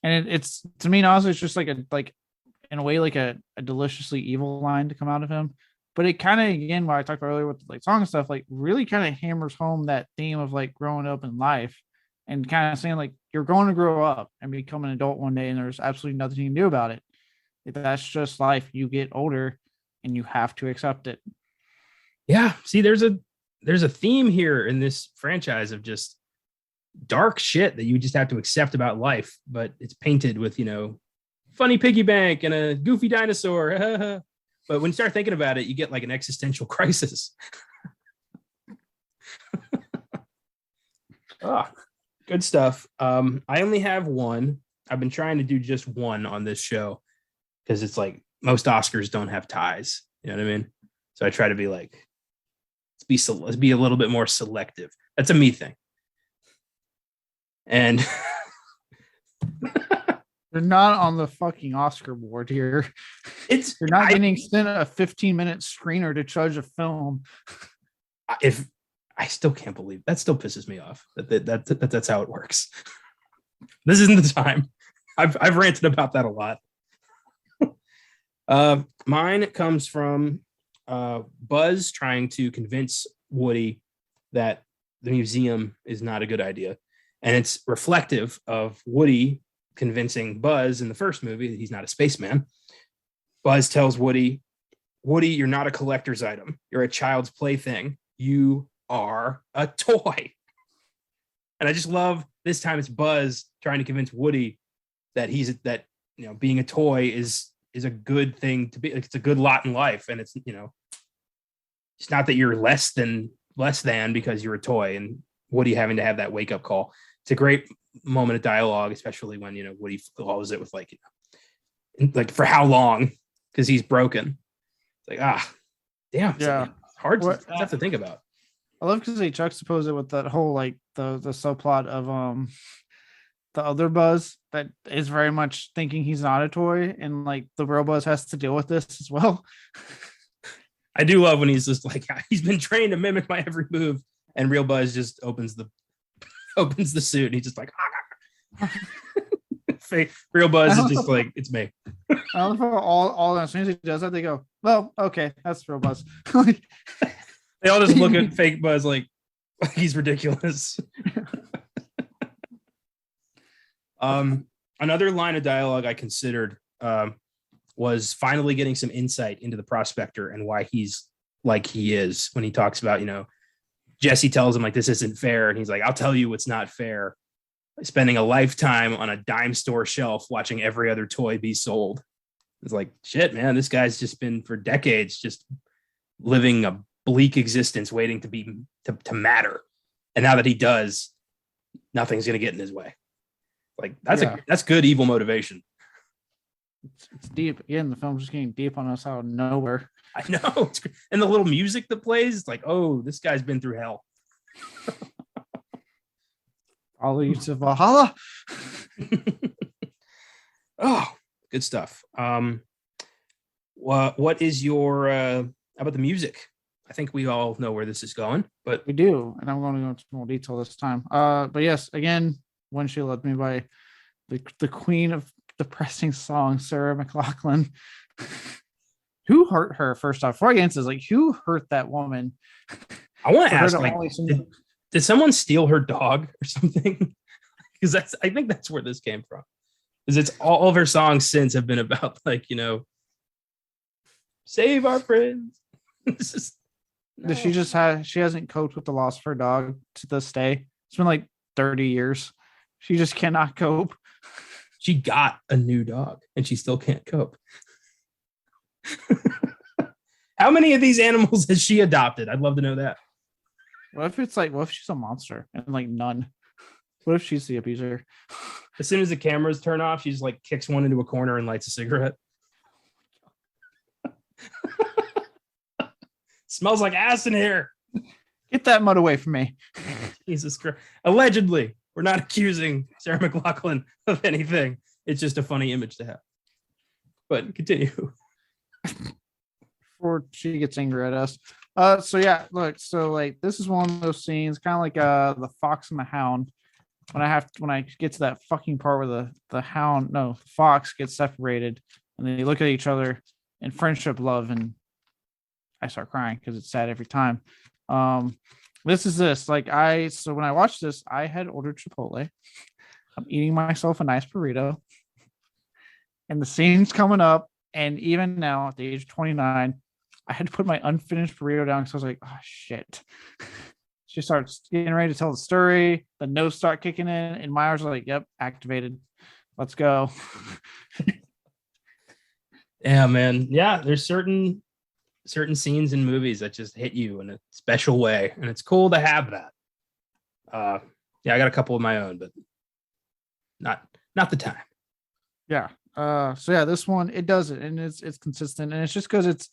And it's, to me, honestly, it's just like in a way like a deliciously evil line to come out of him. But it kind of, again, what I talked about earlier with like song and stuff, like really kind of hammers home that theme of like growing up in life, and kind of saying like you're going to grow up and become an adult one day, and there's absolutely nothing you can do about it. That's just life. You get older and you have to accept it. Yeah. See, there's a theme here in this franchise of just dark shit that you just have to accept about life, but it's painted with, funny piggy bank and a goofy dinosaur. But when you start thinking about it, you get like an existential crisis. Oh, good stuff. I only have one. I've been trying to do just one on this show because it's like most Oscars don't have ties. You know what I mean? So I try to be like, let's be a little bit more selective. That's a me thing. And you're not on the fucking Oscar board here. You're not getting sent a 15-minute screener to judge a film. If I still can't believe that, still pisses me off that's how it works. This isn't the time. I've ranted about that a lot. Mine comes from Buzz trying to convince Woody that the museum is not a good idea. And it's reflective of Woody convincing Buzz in the first movie that he's not a spaceman. Buzz tells Woody, you're not a collector's item. You're a child's plaything. You are a toy. And I just love this time it's Buzz trying to convince Woody that being a toy is a good thing to be. It's a good lot in life. And it's, it's not that you're less than because you're a toy, and Woody having to have that wake up call. It's a great moment of dialogue, especially when, Woody follows it with like for how long? Because he's broken. It's like, damn. Yeah. Like, hard to have to think about. I love because they juxtapose it with that whole like the subplot of the other Buzz that is very much thinking he's not a toy, and like the real Buzz has to deal with this as well. I do love when he's just like, he's been trained to mimic my every move, and real Buzz just opens the suit and he's just like, fake real Buzz is just like, it's me. I love how all as soon as he does that, they go, well, okay, that's real Buzz. They all just look at fake Buzz like he's ridiculous. Another line of dialogue I considered was finally getting some insight into the prospector and why he's like he is, when he talks about, Jesse tells him like, this isn't fair. And he's like, I'll tell you what's not fair. Spending a lifetime on a dime store shelf watching every other toy be sold. It's like, shit, man, this guy's just been for decades just living a bleak existence waiting to matter. And now that he does, nothing's going to get in his way. Like that's good evil motivation. It's deep. Again, the film's just getting deep on us out of nowhere. I know. And the little music that plays, it's like, oh, this guy's been through hell. All you to Valhalla. Oh, good stuff. What is your how about the music? I think we all know where this is going, but we do, and I'm going to go into more detail this time. But yes, again, When She Loved Me by the queen of depressing songs, Sarah Mclaughlin. Who hurt her? First off, before I get into this, like, who hurt that woman? I want to ask, like, did someone steal her dog or something? because I think that's where this came from. Because it's all of her songs since have been about like, save our friends. This is no. She hasn't coped with the loss of her dog to this day. It's been like 30 years. She just cannot cope. She got a new dog and she still can't cope. How many of these animals has she adopted? I'd love to know that. What if she's a monster and like none? What if she's the abuser? As soon as the cameras turn off, she just like kicks one into a corner and lights a cigarette. Smells like ass in here. Get that mud away from me. Jesus Christ. Allegedly, we're not accusing Sarah McLachlan of anything. It's just a funny image to have. But continue. Before she gets angry at us. So yeah, look, so like this is one of those scenes, kind of like the Fox and the Hound. When I get to that fucking part where the fox gets separated and they look at each other in friendship, love, and I start crying because it's sad every time. This. Like so when I watched this, I had ordered Chipotle. I'm eating myself a nice burrito. And the scene's coming up, and even now at the age of 29, I had to put my unfinished burrito down because I was like, oh shit. She starts getting ready to tell the story. The notes start kicking in, and Myers are like, yep, activated. Let's go. Yeah, man. Yeah, there's certain scenes in movies that just hit you in a special way, and it's cool to have that. Yeah, I got a couple of my own, but not the time. Yeah. So yeah, this one it does it, and it's consistent, and it's just because it's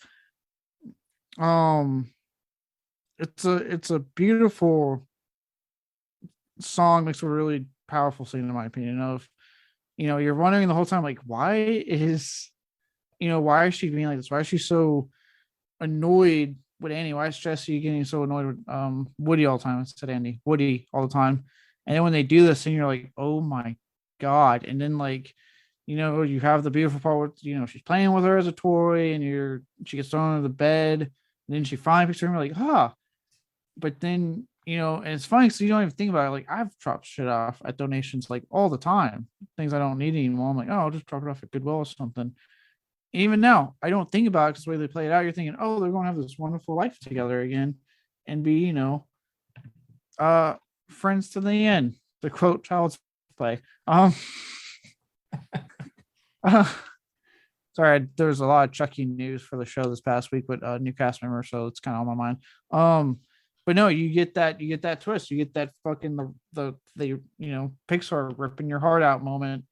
a beautiful song, makes a really powerful scene in my opinion. Of you're wondering the whole time, like, why is she being like this? Why is she so annoyed with Andy? Why is Jesse getting so annoyed with Woody all the time? I said Andy, Woody all the time. And then when they do this, and you're like, oh my god. And then like, you have the beautiful part where she's playing with her as a toy, and she gets thrown under the bed, and then she finally picks her, and you're like, ah. But then and it's funny because you don't even think about it. Like, I've dropped shit off at donations like all the time, things I don't need anymore. I'm like, oh, I'll just drop it off at Goodwill or something. Even now, I don't think about it because the way they play it out, you're thinking, oh, they're going to have this wonderful life together again and be, friends to the end, to quote Child's Play. Sorry, there was a lot of Chucky news for the show this past week with new cast members, so it's kind of on my mind. But no, you get that twist, you get that fucking the Pixar ripping your heart out moment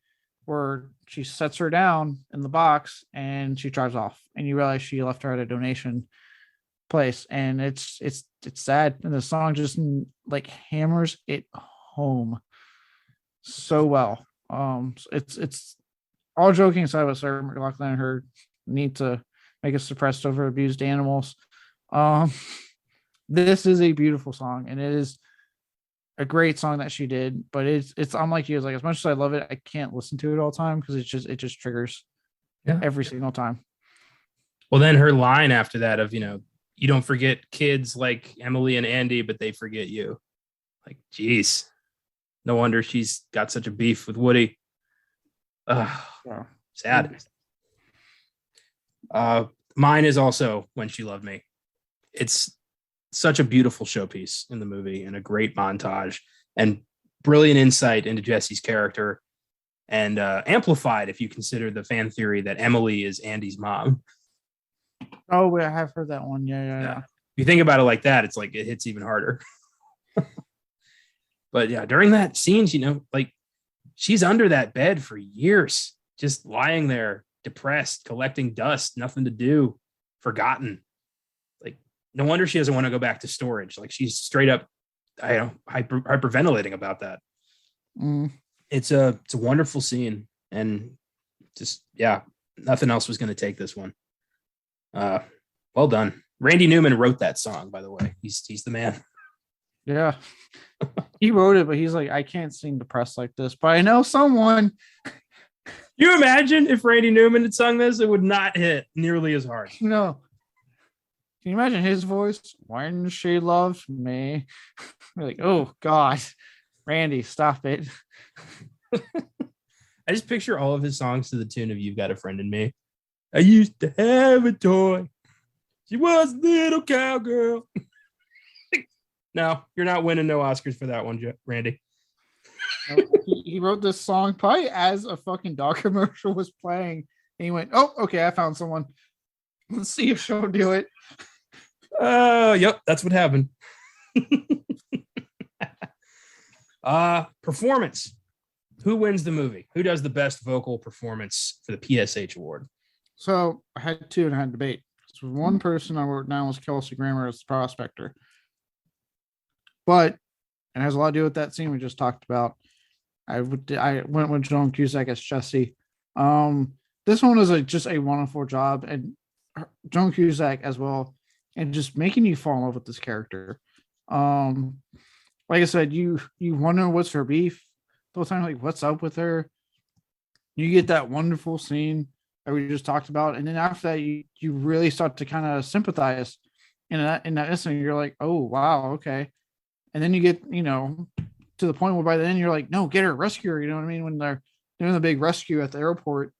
where she sets her down in the box and she drives off, and you realize she left her at a donation place, and it's sad, and the song just like hammers it home so well. It's all joking aside with Sarah McLachlan and her need to make us suppressed over abused animals. This is a beautiful song, and it is a great song that she did, but it's unlike you. It's like, as much as I love it, I can't listen to it all the time because it just triggers every single time. Well, then her line after that of, you don't forget kids like Emily and Andy, but they forget you. Like, geez, no wonder she's got such a beef with Woody. Sad. Mine is also When She Loved Me. It's such a beautiful showpiece in the movie, and a great montage and brilliant insight into Jesse's character, and amplified if you consider the fan theory that Emily is Andy's mom. Oh, I have heard that one. Yeah. If you think about it like that, it's like it hits even harder. But yeah, during that scenes, like, she's under that bed for years, just lying there, depressed, collecting dust, nothing to do, forgotten. Like, no wonder she doesn't want to go back to storage. Like, she's straight up, hyperventilating about that. It's a wonderful scene, and just, yeah, nothing else was going to take this one. Well done. Randy Newman wrote that song, by the way. He's the man. Yeah. He wrote it, but he's like, I can't sing depressed like this, but I know someone. You imagine if Randy Newman had sung this, it would not hit nearly as hard. No. Can you imagine his voice? When she loved me. We're like, oh God. Randy, stop it. I just picture all of his songs to the tune of "You've Got a Friend in Me." I used to have a toy. She was a little cowgirl. No, you're not winning no Oscars for that one, Randy. He wrote this song probably as a fucking dog commercial was playing. And he went, "Oh, okay, I found someone. Let's see if she'll do it." Yep, that's what happened. Performance. Who wins the movie? Who does the best vocal performance for the PSH award? So I had two and I had to debate. So one person I wrote down was Kelsey Grammer as the prospector. But it has a lot to do with that scene we just talked about. I went with Joan Cusack as Jessie. This one was just a wonderful job, and Joan Cusack as well, and just making you fall in love with this character. Like I said, you wonder what's her beef the whole time, like what's up with her. You get that wonderful scene that we just talked about, and then after that, you really start to kind of sympathize in that instant. You're like, oh wow, okay, and then you get to the point where by then you're like, no, get her, rescue her. You know what I mean? When they're doing the big rescue at the airport,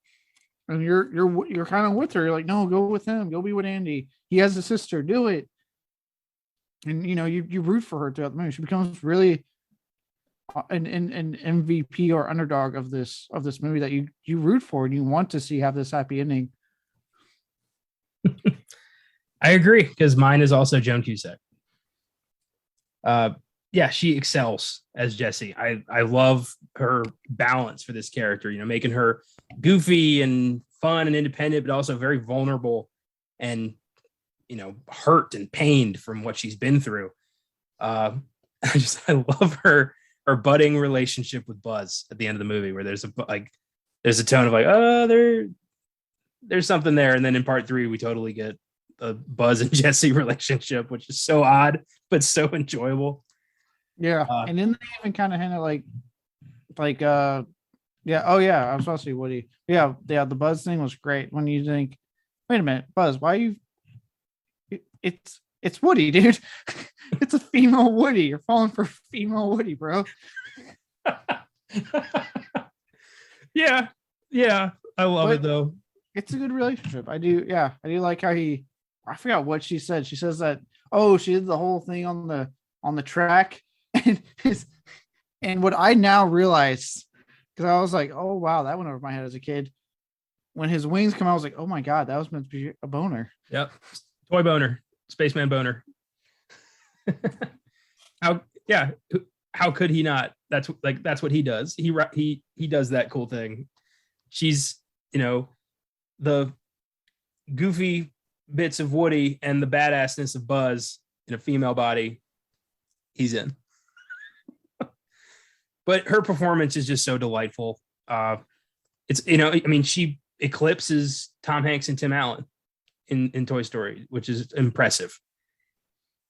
and you're kind of with her. You're like, no, go with him, go be with Andy. He has a sister, do it. And you root for her throughout the movie. She becomes really an MVP or underdog of this movie that you root for and you want to see have this happy ending. I agree, because mine is also Joan Cusack. Yeah, she excels as Jessie. I love her balance for this character, making her goofy and fun and independent, but also very vulnerable and, hurt and pained from what she's been through. I love her budding relationship with Buzz at the end of the movie, where there's a tone of like, oh, there's something there. And then in part 3, we totally get a Buzz and Jessie relationship, which is so odd, but so enjoyable. Yeah. And then they even kind of hinted yeah. Oh yeah. I was supposed to say Woody. Yeah. The Buzz thing was great when you think, wait a minute, Buzz, why are you, it's Woody, dude. It's a female Woody. You're falling for female Woody, bro. Yeah. I love it though. It's a good relationship. I do like how I forgot what she said. She says that, she did the whole thing on the track. And what I now realize, because I was like, oh wow, that went over my head as a kid. When his wings come out, I was like, oh my god, that was meant to be a boner. Yep. Toy boner. Spaceman boner. How could he not? That's what he does. He does that cool thing. She's the goofy bits of Woody and the badassness of Buzz in a female body. He's in. But her performance is just so delightful. She eclipses Tom Hanks and Tim Allen in Toy Story, which is impressive.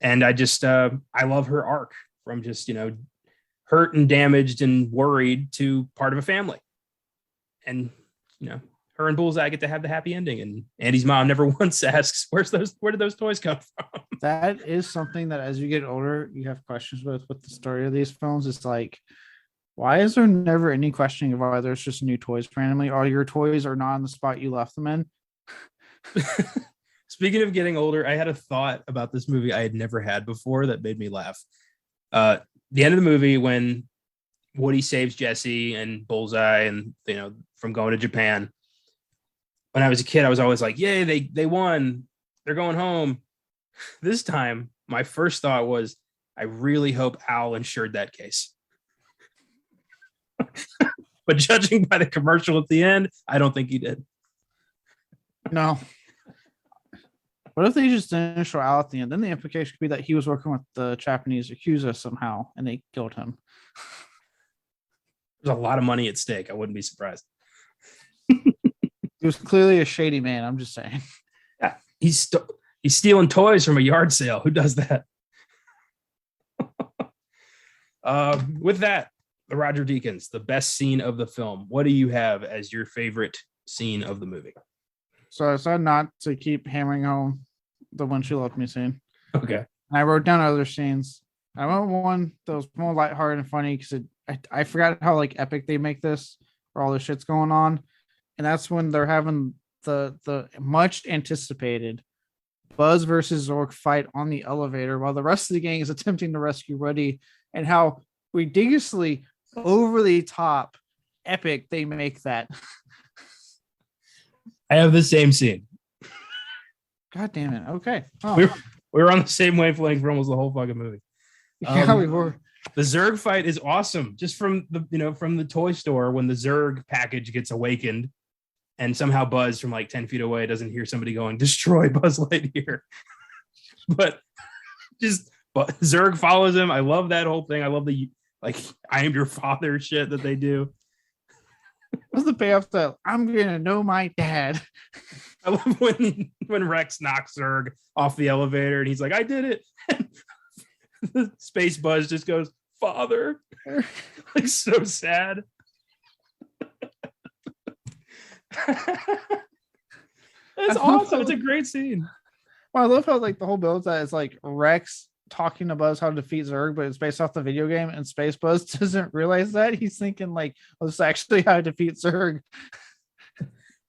And I just I love her arc from just hurt and damaged and worried to part of a family. And her and Bullseye get to have the happy ending, and Andy's mom never once asks, where did those toys come from? That is something that as you get older you have questions with the story of these films. It's like, why is there never any questioning of whether it's just new toys randomly, or your toys are not in the spot you left them in? Speaking of getting older, I had a thought about this movie I had never had before that made me laugh. The end of the movie, when Woody saves Jessie and Bullseye and from going to Japan. When I was a kid, I was always like, yay, they won. They're going home. This time, my first thought was, I really hope Al insured that case. But judging by the commercial at the end, I don't think he did. No. What if they just didn't insure Al at the end? Then the implication could be that he was working with the Japanese Yakuza somehow, and they killed him. There's a lot of money at stake. I wouldn't be surprised. He was clearly a shady man. I'm just saying. Yeah, he's stealing toys from a yard sale. Who does that? With that, the Roger Deakins, the best scene of the film. What do you have as your favorite scene of the movie? So I decided not to keep hammering home the When She Loved Me scene. Okay. And I wrote down other scenes. I want one that was more lighthearted and funny because I forgot how like epic they make this, where all this shit's going on, and that's when they're having the much anticipated Buzz versus Zork fight on the elevator while the rest of the gang is attempting to rescue Woody, and how ridiculously over the top epic they make that. I have the same scene. God damn it. Okay. Oh. We were on the same wavelength for almost the whole fucking movie. Yeah, we were. The Zurg fight is awesome. Just from the toy store when the Zurg package gets awakened, and somehow Buzz from like 10 feet away doesn't hear somebody going, destroy Buzz Lightyear. But Zurg follows him. I love that whole thing. I love the like I am your father shit that they do. What's the payoff that I'm gonna know my dad? I love when Rex knocks Zurg off the elevator and he's like, I did it. The Space Buzz just goes, father. Like so sad. It's awesome. It's a great scene. Well, I love how like the whole build that is like Rex talking to Buzz how to defeat Zurg, but it's based off the video game, and Space Buzz doesn't realize that. He's thinking like, oh, this is actually how to defeat Zurg.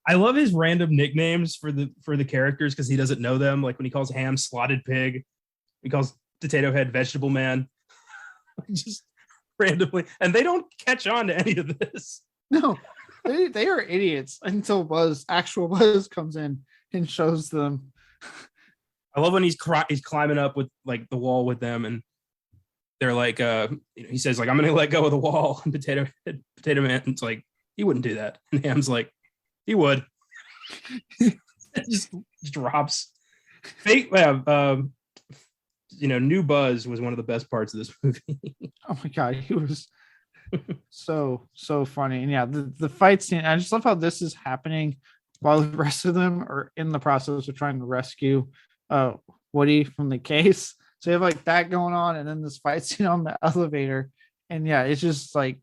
I love his random nicknames for the characters because he doesn't know them. Like when he calls Ham Slotted Pig, he calls Potato Head Vegetable Man. Just randomly, and they don't catch on to any of this. No, they are idiots until actual Buzz comes in and shows them. I love when he's climbing up with like the wall with them, and they're like, he says like, I'm gonna let go of the wall. And Potato Man's like, he wouldn't do that, and Ham's like, he would. It just drops. New Buzz was one of the best parts of this movie. Oh my god, he was so funny. And yeah, the fight scene, I just love how this is happening while the rest of them are in the process of trying to rescue Woody from the case. So you have like that going on, and then this fight scene on the elevator. And yeah, it's just like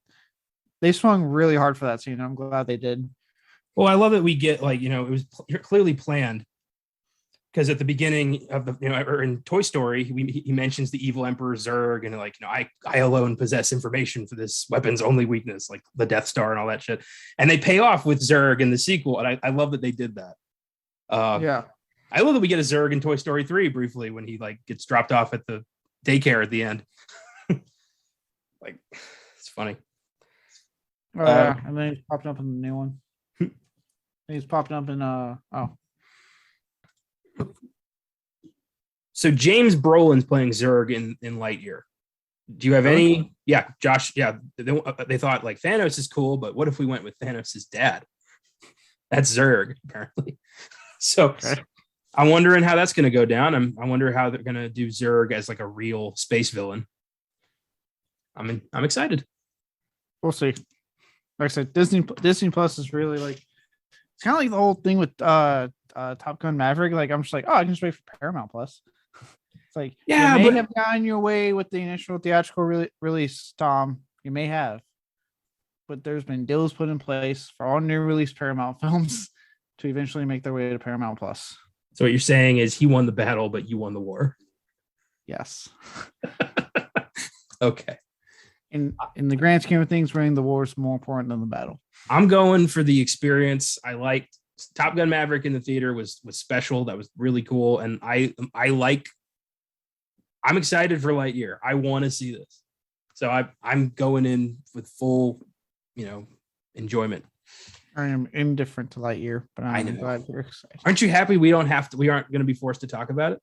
they swung really hard for that scene. I'm glad they did. Well, I love that we get like, it was clearly planned, because at the beginning of or in Toy Story, he mentions the evil Emperor Zurg, and like, I alone possess information for this weapon's only weakness, like the Death Star and all that shit. And they pay off with Zurg in the sequel, and I love that they did that. Yeah, I love that we get a Zurg in Toy Story 3 briefly when he like gets dropped off at the daycare at the end. Like, it's funny. Oh yeah, and then he's popping up in the new one. He's popping up in So James Brolin's playing Zurg in Lightyear. Do you have any? Yeah, Josh. Yeah, they thought like Thanos is cool, but what if we went with Thanos' dad? That's Zurg, apparently. So okay. I'm wondering how that's going to go down. I wonder how they're going to do Zurg as like a real space villain. I'm excited. We'll see. Like I said, Disney Plus is really like, it's kind of like the whole thing with Top Gun Maverick. Like I'm just like, oh, I can just wait for Paramount Plus. It's like, yeah, you may have gotten your way with the initial theatrical release, Tom. You may have, but there's been deals put in place for all new release Paramount films to eventually make their way to Paramount Plus. So what you're saying is he won the battle, but you won the war. Yes. Okay. In the grand scheme of things, winning the war is more important than the battle. I'm going for the experience. I liked Top Gun Maverick in the theater was special. That was really cool. And I'm excited for Lightyear. I want to see this. So I'm going in with full, enjoyment. I am indifferent to Lightyear, but I'm glad you're excited. Aren't you happy we aren't going to be forced to talk about it?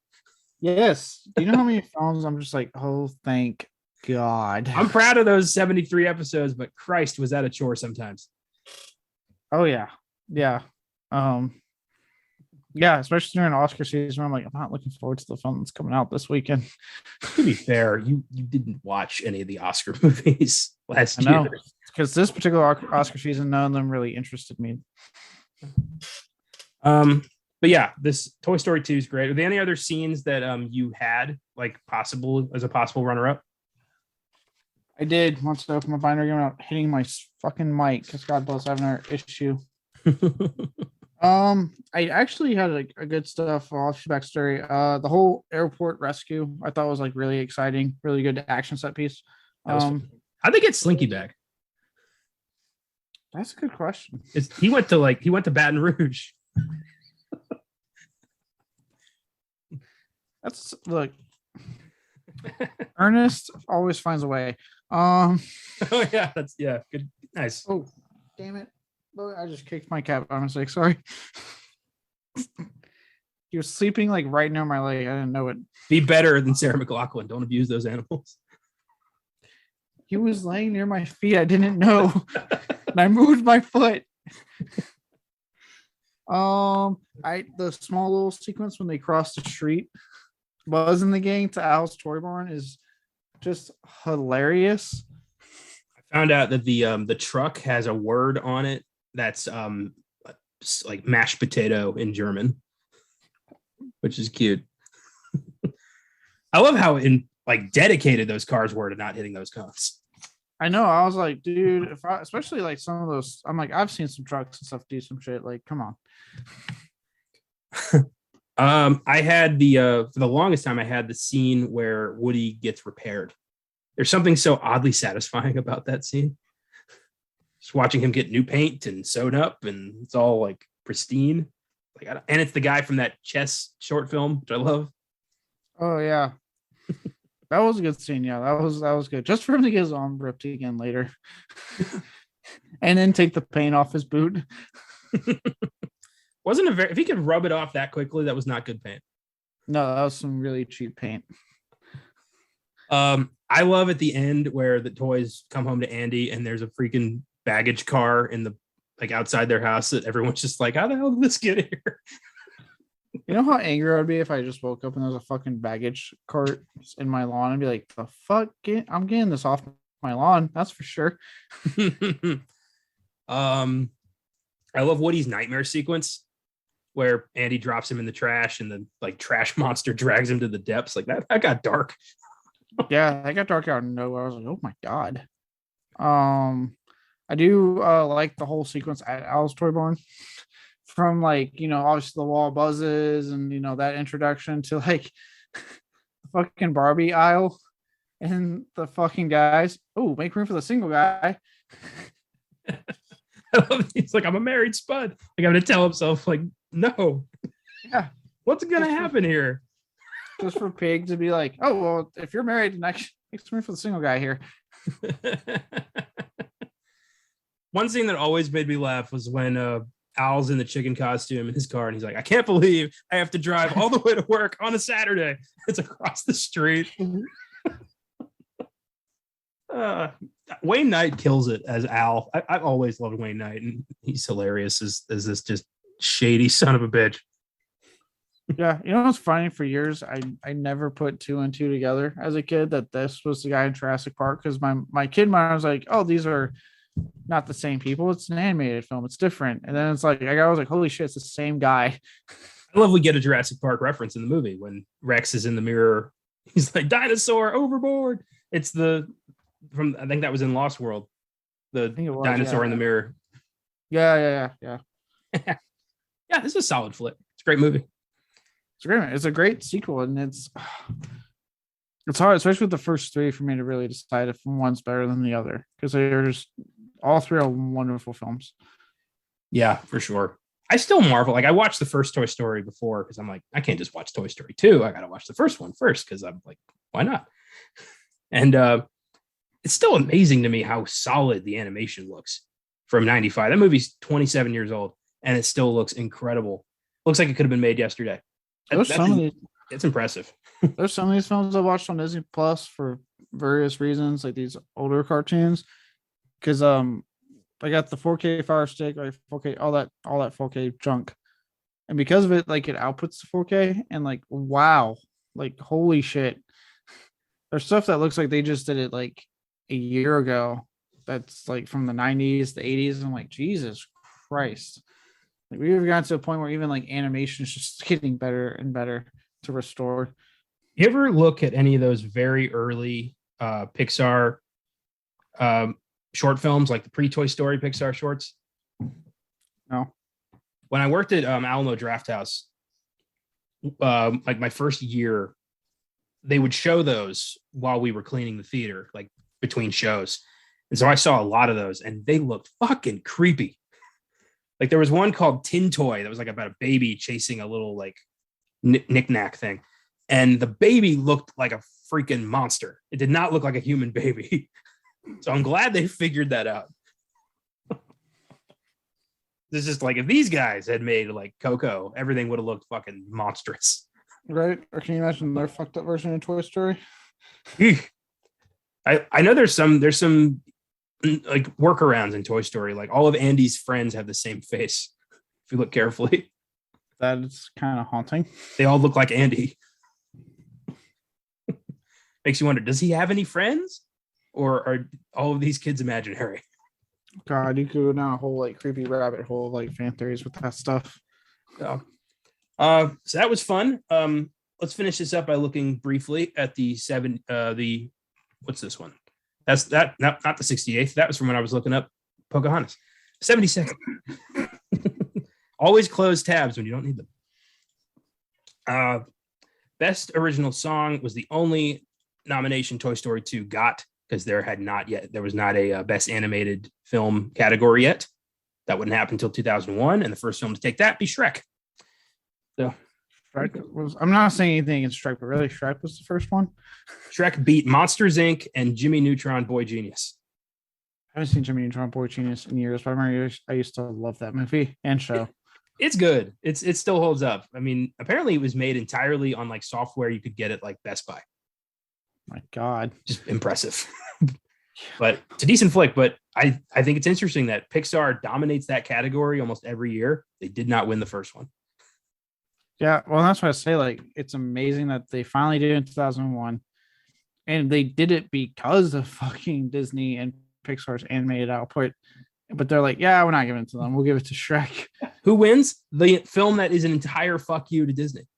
Yes. Do you know how many films I'm just like, oh, thank God. I'm proud of those 73 episodes, but Christ, was that a chore sometimes? Oh yeah. Yeah. Yeah, especially during Oscar season. I'm like, I'm not looking forward to the film that's coming out this weekend. To be fair, you didn't watch any of the Oscar movies last year. Because this particular Oscar season, none of them really interested me. But yeah, this Toy Story 2 is great. Are there any other scenes that you had like possible runner-up? I did. Once I opened my binder again without hitting my fucking mic, because God bless, I have another issue. I actually had a good stuff off backstory. The whole airport rescue I thought was like really exciting, really good action set piece. That was fun. Um, How'd they get Slinky back? that's a good question. He went to Baton Rouge. That's look, Ernest always finds a way. Um, Oh yeah, that's yeah, good, nice. oh, damn it! Look, I just kicked my cat by mistake. Sorry. He was sleeping like right near my leg. I didn't know it. Be better than Sarah McLaughlin. Don't abuse those animals. He was laying near my feet. I didn't know. And I moved my foot. The small little sequence when they cross the street, Buzz in the gang to Al's toy barn is just hilarious. I found out that the truck has a word on it that's like mashed potato in German, which is cute. I love how dedicated those cars were to not hitting those cones. I know. I was like, dude, especially like some of those, I'm like, I've seen some trucks and stuff do some shit. Like, come on. I had for the longest time, I had the scene where Woody gets repaired. There's something so oddly satisfying about that scene. Just watching him get new paint and sewed up, and it's all like pristine. And it's the guy from that chess short film, which I love. Oh yeah. That was a good scene. Yeah, that was good. Just for him to get his arm ripped again later. And then take the paint off his boot. If he could rub it off that quickly, that was not good paint. No, that was some really cheap paint. I love at the end where the toys come home to Andy and there's a freaking baggage car in the outside their house that everyone's just like, how the hell did this get here? You know how angry I'd be if I just woke up and there's a fucking baggage cart in my lawn and be like, the fuck? I'm getting this off my lawn. That's for sure. I love Woody's nightmare sequence where Andy drops him in the trash and the trash monster drags him to the depths. Like that got dark. Yeah, that got dark out of nowhere. I was like, oh my God. I do like the whole sequence at Al's Toy Barn. From obviously the wall buzzes and that introduction to the fucking Barbie aisle and the fucking guys. Oh, make room for the single guy. I love he's like, I'm a married spud. I'm gonna tell himself no. Yeah. What's gonna happen here? Just for Pig to be like, oh well, if you're married, make room for the single guy here. One scene that always made me laugh was when Al's in the chicken costume in his car, and he's like, I can't believe I have to drive all the way to work on a Saturday. It's across the street. Wayne Knight kills it as Al. I've always loved Wayne Knight, and he's hilarious as this just shady son of a bitch. Yeah, what's funny? For years, I never put two and two together as a kid that this was the guy in Jurassic Park, because my kid mind was like, oh, these are not the same people. It's an animated film. It's different. And then it's like, I was like, holy shit, it's the same guy. I love we get a Jurassic Park reference in the movie when Rex is in the mirror. He's like, dinosaur overboard. It's I think that was in Lost World. The dinosaur in the mirror. Yeah. Yeah, this is a solid flick. It's a great movie. It's a great sequel, and it's hard, especially with the first three, for me to really decide if one's better than the other, because they're just all three are wonderful films. Yeah, for sure. I still marvel. I watched the first Toy Story before because I'm like, I can't just watch Toy Story 2. I got to watch the first one first because I'm like, why not? And it's still amazing to me how solid the animation looks from 95. That movie's 27 years old, and it still looks incredible. Looks like it could have been made yesterday. It's impressive. There's some of these films I watched on Disney Plus for various reasons, like these older cartoons, because I got the 4K Fire Stick, like 4K, all that 4K junk, and because of it, it outputs the 4K, and wow, holy shit, there's stuff that looks like they just did it a year ago. That's from the 90s, the 80s. And I'm like, Jesus Christ. We've gotten to a point where even animation is just getting better and better to restore. You ever look at any of those very early Pixar short films, like the pre-Toy Story Pixar shorts? No. when I worked at Alamo Drafthouse, like my first year, they would show those while we were cleaning the theater, like between shows. And so I saw a lot of those, and they looked fucking creepy. Like there was one called Tin Toy that was like about a baby chasing a little like knick-knack thing. And the baby looked like a freaking monster. It did not look like a human baby. So I'm glad they figured that out. This is like if these guys had made like Coco, everything would have looked fucking monstrous. Right? Or can you imagine their fucked up version of Toy Story? I know there's some like workarounds in Toy Story. Like all of Andy's friends have the same face. If you look carefully, that is kind of haunting. They all look like Andy. Makes you wonder, does he have any friends, or are all of these kids imaginary? God, you could go down a whole like creepy rabbit hole of like fan theories with that stuff. So that was fun. Let's finish this up by looking briefly at the what's this one? That's that not the 68th. That was from when I was looking up Pocahontas. 72nd. Always close tabs when you don't need them. Best original song was the only nomination Toy Story 2 got, because there was not a best animated film category yet. That wouldn't happen until 2001, and the first film to take that be Shrek. So Shrek was, I'm not saying anything against Shrek, but really Shrek was the first one. Shrek beat Monsters Inc. and Jimmy Neutron Boy Genius. I haven't seen Jimmy Neutron Boy Genius in years, but I remember I used to love that movie and show. It's good. It still holds up. I mean, apparently it was made entirely on like software you could get at like Best Buy. My God. Just impressive. But it's a decent flick. But I think it's interesting that Pixar dominates that category almost every year. They did not win the first one. Yeah, well, that's what I say. Like, it's amazing that they finally did it in 2001. And they did it because of fucking Disney and Pixar's animated output. But they're like, yeah, we're not giving it to them. We'll give it to Shrek. Who wins? The film that is an entire fuck you to Disney.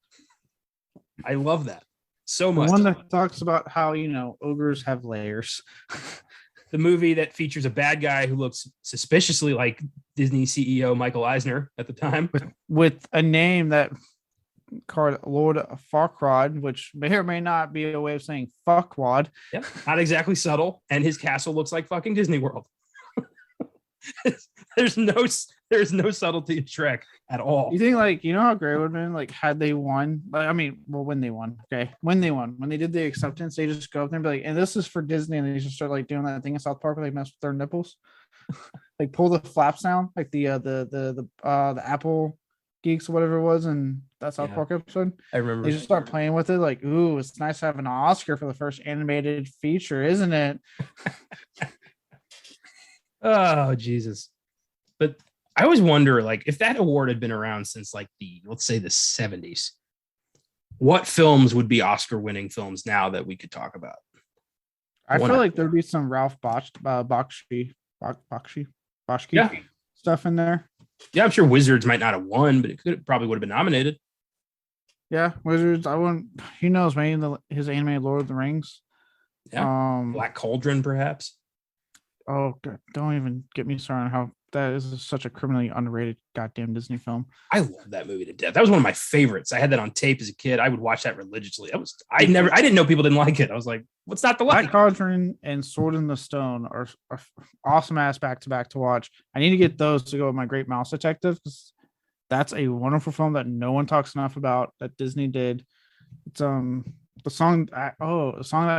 I love that so much. The one that talks about how, ogres have layers. The movie that features a bad guy who looks suspiciously like Disney CEO Michael Eisner at the time. With a name that called Lord Farquaad, which may or may not be a way of saying fuckwad. Yep, not exactly subtle. And his castle looks like fucking Disney World. There's no subtlety in Shrek at all. You think how great it would have been had they won? When they won. Okay. When they did the acceptance, they just go up there and be like, and this is for Disney, and they just start doing that thing in South Park where they mess with their nipples. Pull the flaps down, the Apple Geeks or whatever it was, and that South Park episode. I remember. They just start playing with it, ooh, it's nice to have an Oscar for the first animated feature, isn't it? Oh, Jesus. But I always wonder, if that award had been around since let's say the 70s, what films would be Oscar winning films now that we could talk about? I feel like there'd be some Ralph Bakshi stuff in there. Yeah, I'm sure Wizards might not have won, but it probably would have been nominated. Yeah, Wizards. I wouldn't. Who knows? Maybe his animated Lord of the Rings. Yeah. Black Cauldron, perhaps. Oh, God, don't even get me started on how that is such a criminally underrated goddamn Disney film. I love that movie to death. That was one of my favorites. I had that on tape as a kid. I would watch that religiously. I didn't know people didn't like it. I was like, what's not to like? Black Cauldron and Sword in the Stone are awesome ass back to back to watch. I need to get those to go with my Great Mouse Detective, because that's a wonderful film that no one talks enough about that Disney did. It's the song that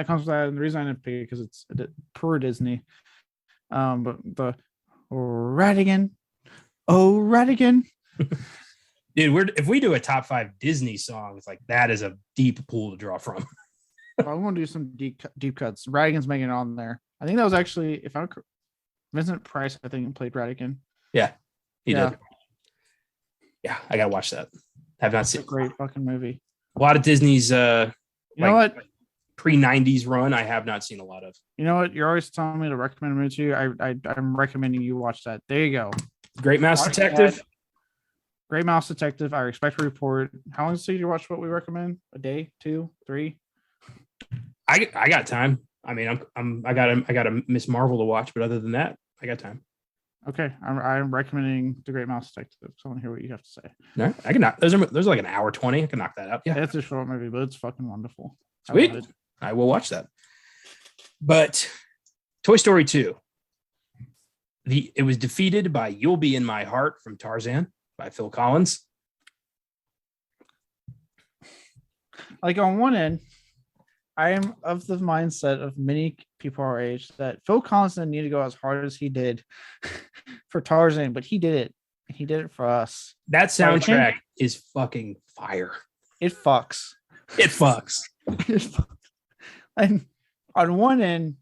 comes with that, and the reason I didn't pick it because it's per Disney. But the Radigan. Dude, if we do a top 5 Disney songs, that is a deep pool to draw from. I want to do some deep cuts. Radigan's making it on there. I think that was actually, Vincent Price, I think, played Radigan. Yeah, he did. Yeah, I gotta watch that. Have not seen. It's a great fucking movie. A lot of Disney's you know what? Pre-90s run, I have not seen a lot of. You know what? You're always telling me to recommend a movie to you. I'm recommending you watch that. There you go. Great Mouse Detective. Great Mouse Detective. I Respect a Report. How long did you watch what we recommend? A day, 2, 3? I got time. I mean, I got a Miss Marvel to watch, but other than that, I got time. Okay, I'm recommending The Great Mouse Detective. So I want to hear what you have to say. No, I can knock those are like an hour 20. I can knock that out. Yeah, It's a short movie, but it's fucking wonderful. sweet. I will watch that. But Toy Story 2. It was defeated by You'll Be in My Heart from Tarzan by Phil Collins. Like on one end, I am of the mindset of many people our age that Phil Collins didn't need to go as hard as he did for Tarzan, but he did it. He did it for us. That soundtrack is fucking fire. It fucks. It fucks. And on one end,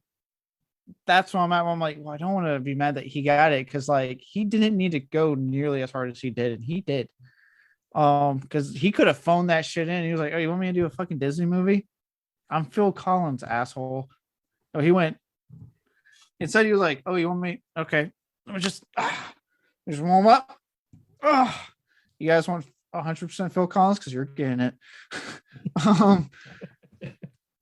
that's where I'm at. Where I'm like, well, I don't want to be mad that he got it because like he didn't need to go nearly as hard as he did, and he did. Because he could have phoned that shit in. He was like, "Oh, you want me to do a fucking Disney movie? I'm Phil Collins, asshole." Oh, he went. Instead, he was like, "Oh, you want me? Okay, let me just warm up." You guys want 100% Phil Collins because you're getting it.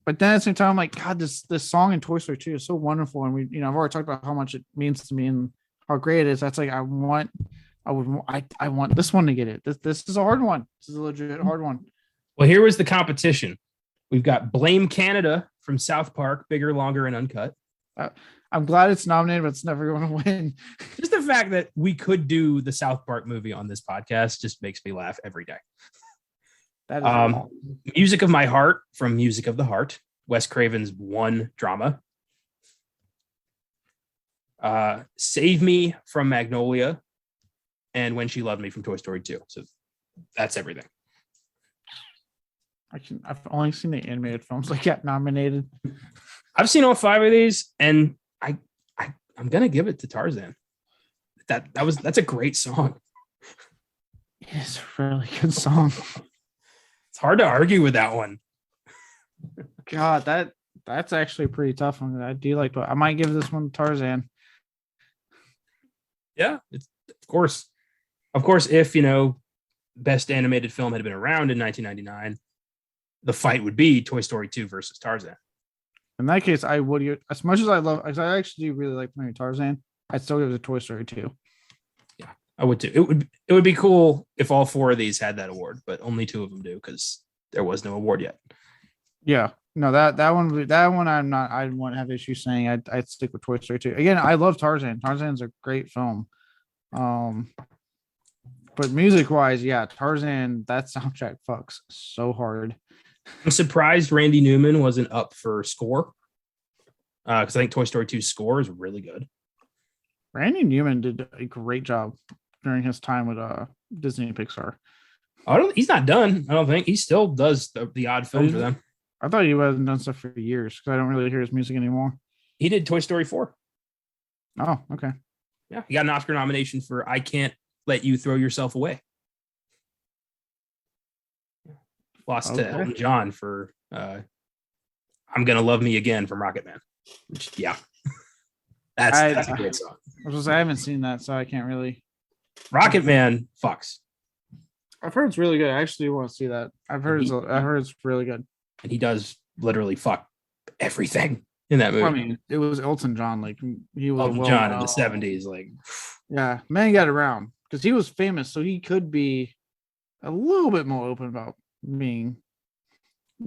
But then at the same time, I'm like, God, this song in Toy Story 2 is so wonderful, and I've already talked about how much it means to me and how great it is. That's like I want this one to get it. This is a hard one. This is a legit hard one. Well, here was the competition. We've got Blame Canada from South Park, Bigger, Longer, and Uncut. I'm glad it's nominated, but it's never going to win. Just the fact that we could do the South Park movie on this podcast just makes me laugh every day. That is Music of My Heart from Music of the Heart, Wes Craven's one drama. Save Me from Magnolia, and When She Loved Me from Toy Story 2. So that's everything. I've only seen the animated films that got nominated. I've seen all 5 of these, and I'm gonna give it to Tarzan. That's a great song. It's a really good song. It's hard to argue with that one. God, that's actually a pretty tough one. I do like. I might give this one to Tarzan. Yeah, it's of course. If best animated film had been around in 1999, the fight would be Toy Story 2 versus Tarzan. In that case, I would, as much as I actually do really like playing Tarzan, I'd still give it to Toy Story 2. Yeah, I would too. It would be cool if all 4 of these had that award, but only 2 of them do because there was no award yet. Yeah, no, that one I wouldn't have issues saying. I'd stick with Toy Story 2. Again, I love Tarzan. Tarzan's a great film. But music wise, yeah, Tarzan, that soundtrack fucks so hard. I'm surprised Randy Newman wasn't up for score because I think Toy Story 2 score is really good. Randy Newman did a great job during his time with Disney and Pixar. He's not done. I don't think he still does the odd film for them. I thought he hasn't done stuff for years because I don't really hear his music anymore. He did Toy Story 4. Oh, okay. Yeah, he got an Oscar nomination for I Can't Let You Throw Yourself Away. Lost to Elton John for I'm Gonna Love Me Again from Rocket Man. Which, yeah, that's a great song. I haven't seen that, so I can't really. Rocket Man fucks. I've heard it's really good. I actually want to see that. I've heard it's really good. And he does literally fuck everything in that movie. I mean, it was Elton John. Like he was Elton John in the 70s. Like, yeah, man got around because he was famous, so he could be a little bit more open about being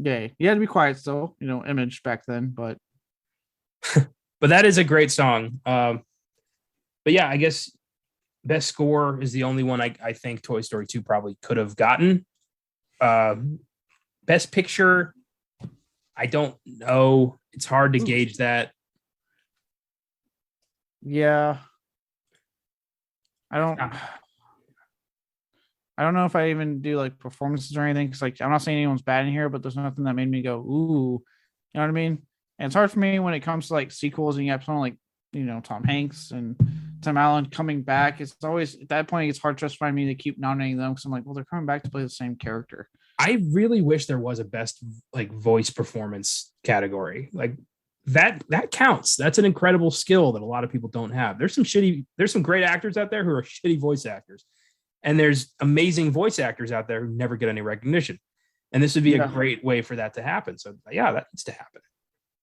gay. He had to be quiet still, image back then, but that is a great song. But yeah, I guess best score is the only one I think Toy Story 2 probably could have gotten. Best picture, I don't know. It's hard to gauge that. Yeah. I don't know if I even do like performances or anything. Cause like, I'm not saying anyone's bad in here, but there's nothing that made me go, ooh, you know what I mean? And it's hard for me when it comes to like sequels and you have someone like, Tom Hanks and Tim Allen coming back. It's always at that point, it's hard to justify me to keep nominating them. Cause I'm like, well, they're coming back to play the same character. I really wish there was a best like voice performance category. Like that counts. That's an incredible skill that a lot of people don't have. There's some great actors out there who are shitty voice actors. And there's amazing voice actors out there who never get any recognition. And this would be a great way for that to happen. So yeah, that needs to happen.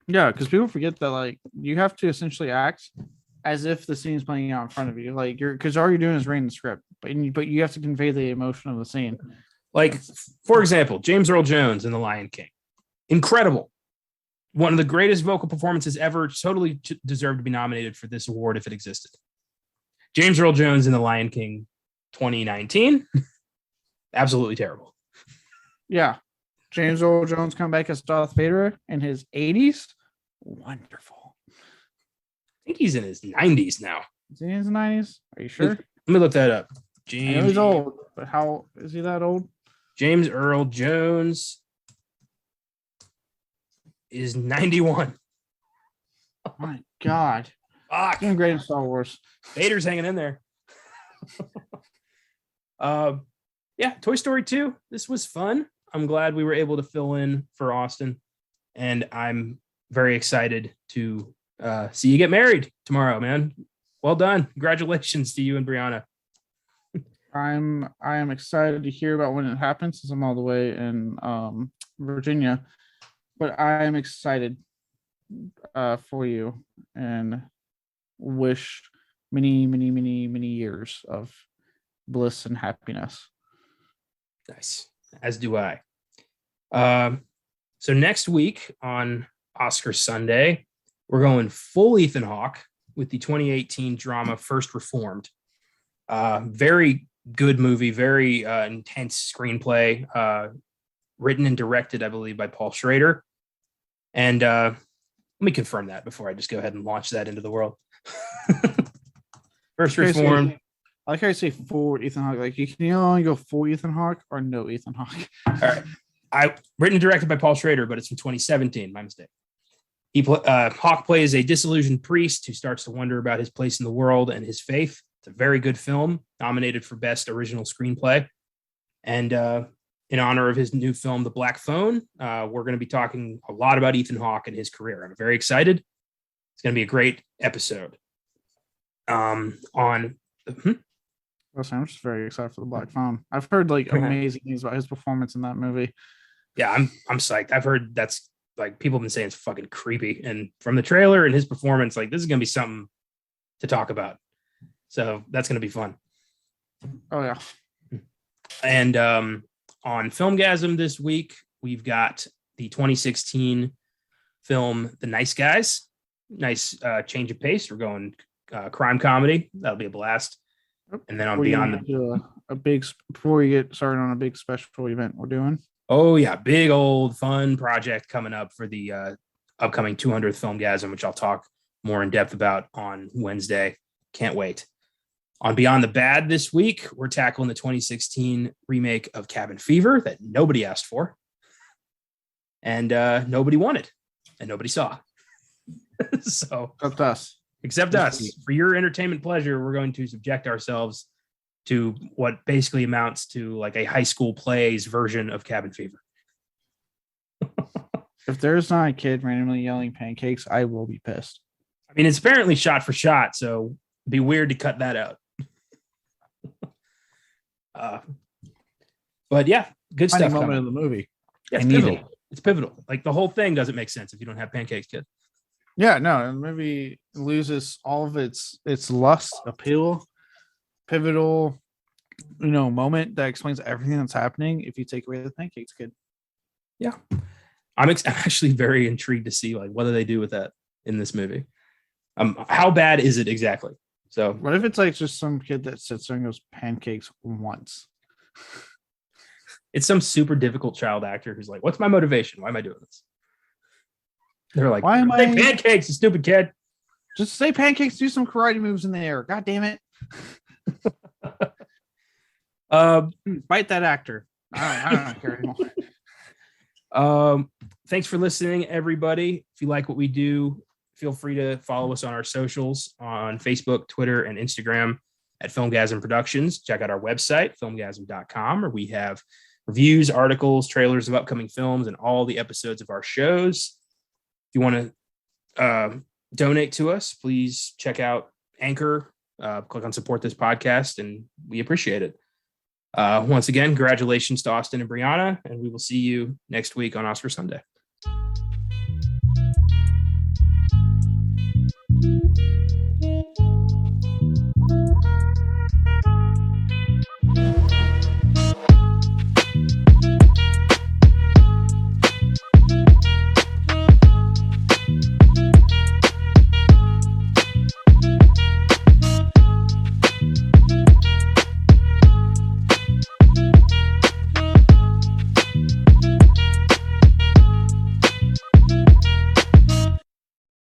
Yeah, because people forget that like you have to essentially act as if the scene's playing out in front of you. Like because all you're doing is reading the script, but you have to convey the emotion of the scene. Like, for example, James Earl Jones in The Lion King. Incredible. One of the greatest vocal performances ever. Totally deserved to be nominated for this award if it existed. James Earl Jones in The Lion King 2019. Absolutely terrible. Yeah. James Earl Jones come back as Darth Vader in his 80s. Wonderful. I think he's in his 90s now. Is he in his 90s? Are you sure? Let me look that up. I know he's old, but how is he that old? James Earl Jones is 91. Oh my God. Fuck. Doing great in Star Wars. Vader's hanging in there. Yeah, Toy Story 2. This was fun. I'm glad we were able to fill in for Austin. And I'm very excited to see you get married tomorrow, man. Well done. Congratulations to you and Brianna. I am excited to hear about when it happens since I'm all the way in Virginia. But I am excited for you and wish many, many, many, many years of bliss and happiness. Nice. As do I. So next week on Oscar Sunday, we're going full Ethan Hawke with the 2018 drama First Reformed. Very good movie, very intense screenplay, written and directed, I believe, by Paul Schrader. And let me confirm that before I just go ahead and launch that into the world. First Reformed. I like how you say full Ethan Hawke. Like you can only go full Ethan Hawke or no Ethan Hawke. All right. Written and directed by Paul Schrader, but it's from 2017. My mistake. Hawke plays a disillusioned priest who starts to wonder about his place in the world and his faith. It's a very good film, nominated for Best Original Screenplay. And in honor of his new film, The Black Phone, we're going to be talking a lot about Ethan Hawke and his career. I'm very excited. It's going to be a great episode. I'm just very excited for The Black Phone. I've heard like amazing things about his performance in that movie. Yeah, I'm psyched. I've heard that's like people have been saying it's fucking creepy. And from the trailer and his performance, like this is going to be something to talk about. So that's going to be fun. Oh, yeah. And on Filmgazm this week, we've got the 2016 film The Nice Guys. Nice change of pace. We're going crime comedy. That'll be a blast. And then on Beyond before we get started on a big special event we're doing. Oh, yeah. Big old fun project coming up for the upcoming 200th Filmgazm, which I'll talk more in depth about on Wednesday. Can't wait. On Beyond the Bad this week, we're tackling the 2016 remake of Cabin Fever that nobody asked for. And nobody wanted. And nobody saw. So Except us. For your entertainment pleasure, we're going to subject ourselves to what basically amounts to like a high school plays version of Cabin Fever. If there's not a kid randomly yelling pancakes, I will be pissed. I mean, it's apparently shot for shot, so it'd be weird to cut that out. But yeah, good stuff. Moment in the movie. Yeah, it's pivotal. It's pivotal. Like the whole thing doesn't make sense if you don't have pancakes, kid. Yeah, no, the movie loses all of its lust, appeal, pivotal, moment that explains everything that's happening if you take away the pancakes, kid. Yeah. I'm actually very intrigued to see like what do they do with that in this movie. How bad is it exactly? So what if it's like just some kid that sits there and goes pancakes once? It's some super difficult child actor who's like, what's my motivation? Why am I doing this? They're like, why am I pancakes, you stupid kid? Just say pancakes, do some karate moves in the air. God damn it. Bite that actor. I don't care anymore. Thanks for listening, everybody. If you like what we do, feel free to follow us on our socials on Facebook, Twitter, and Instagram at Filmgazm Productions. Check out our website, filmgazm.com, where we have reviews, articles, trailers of upcoming films, and all the episodes of our shows. If you want to donate to us, please check out Anchor, click on support this podcast, and we appreciate it. Once again, congratulations to Austin and Brianna, and we will see you next week on Oscar Sunday.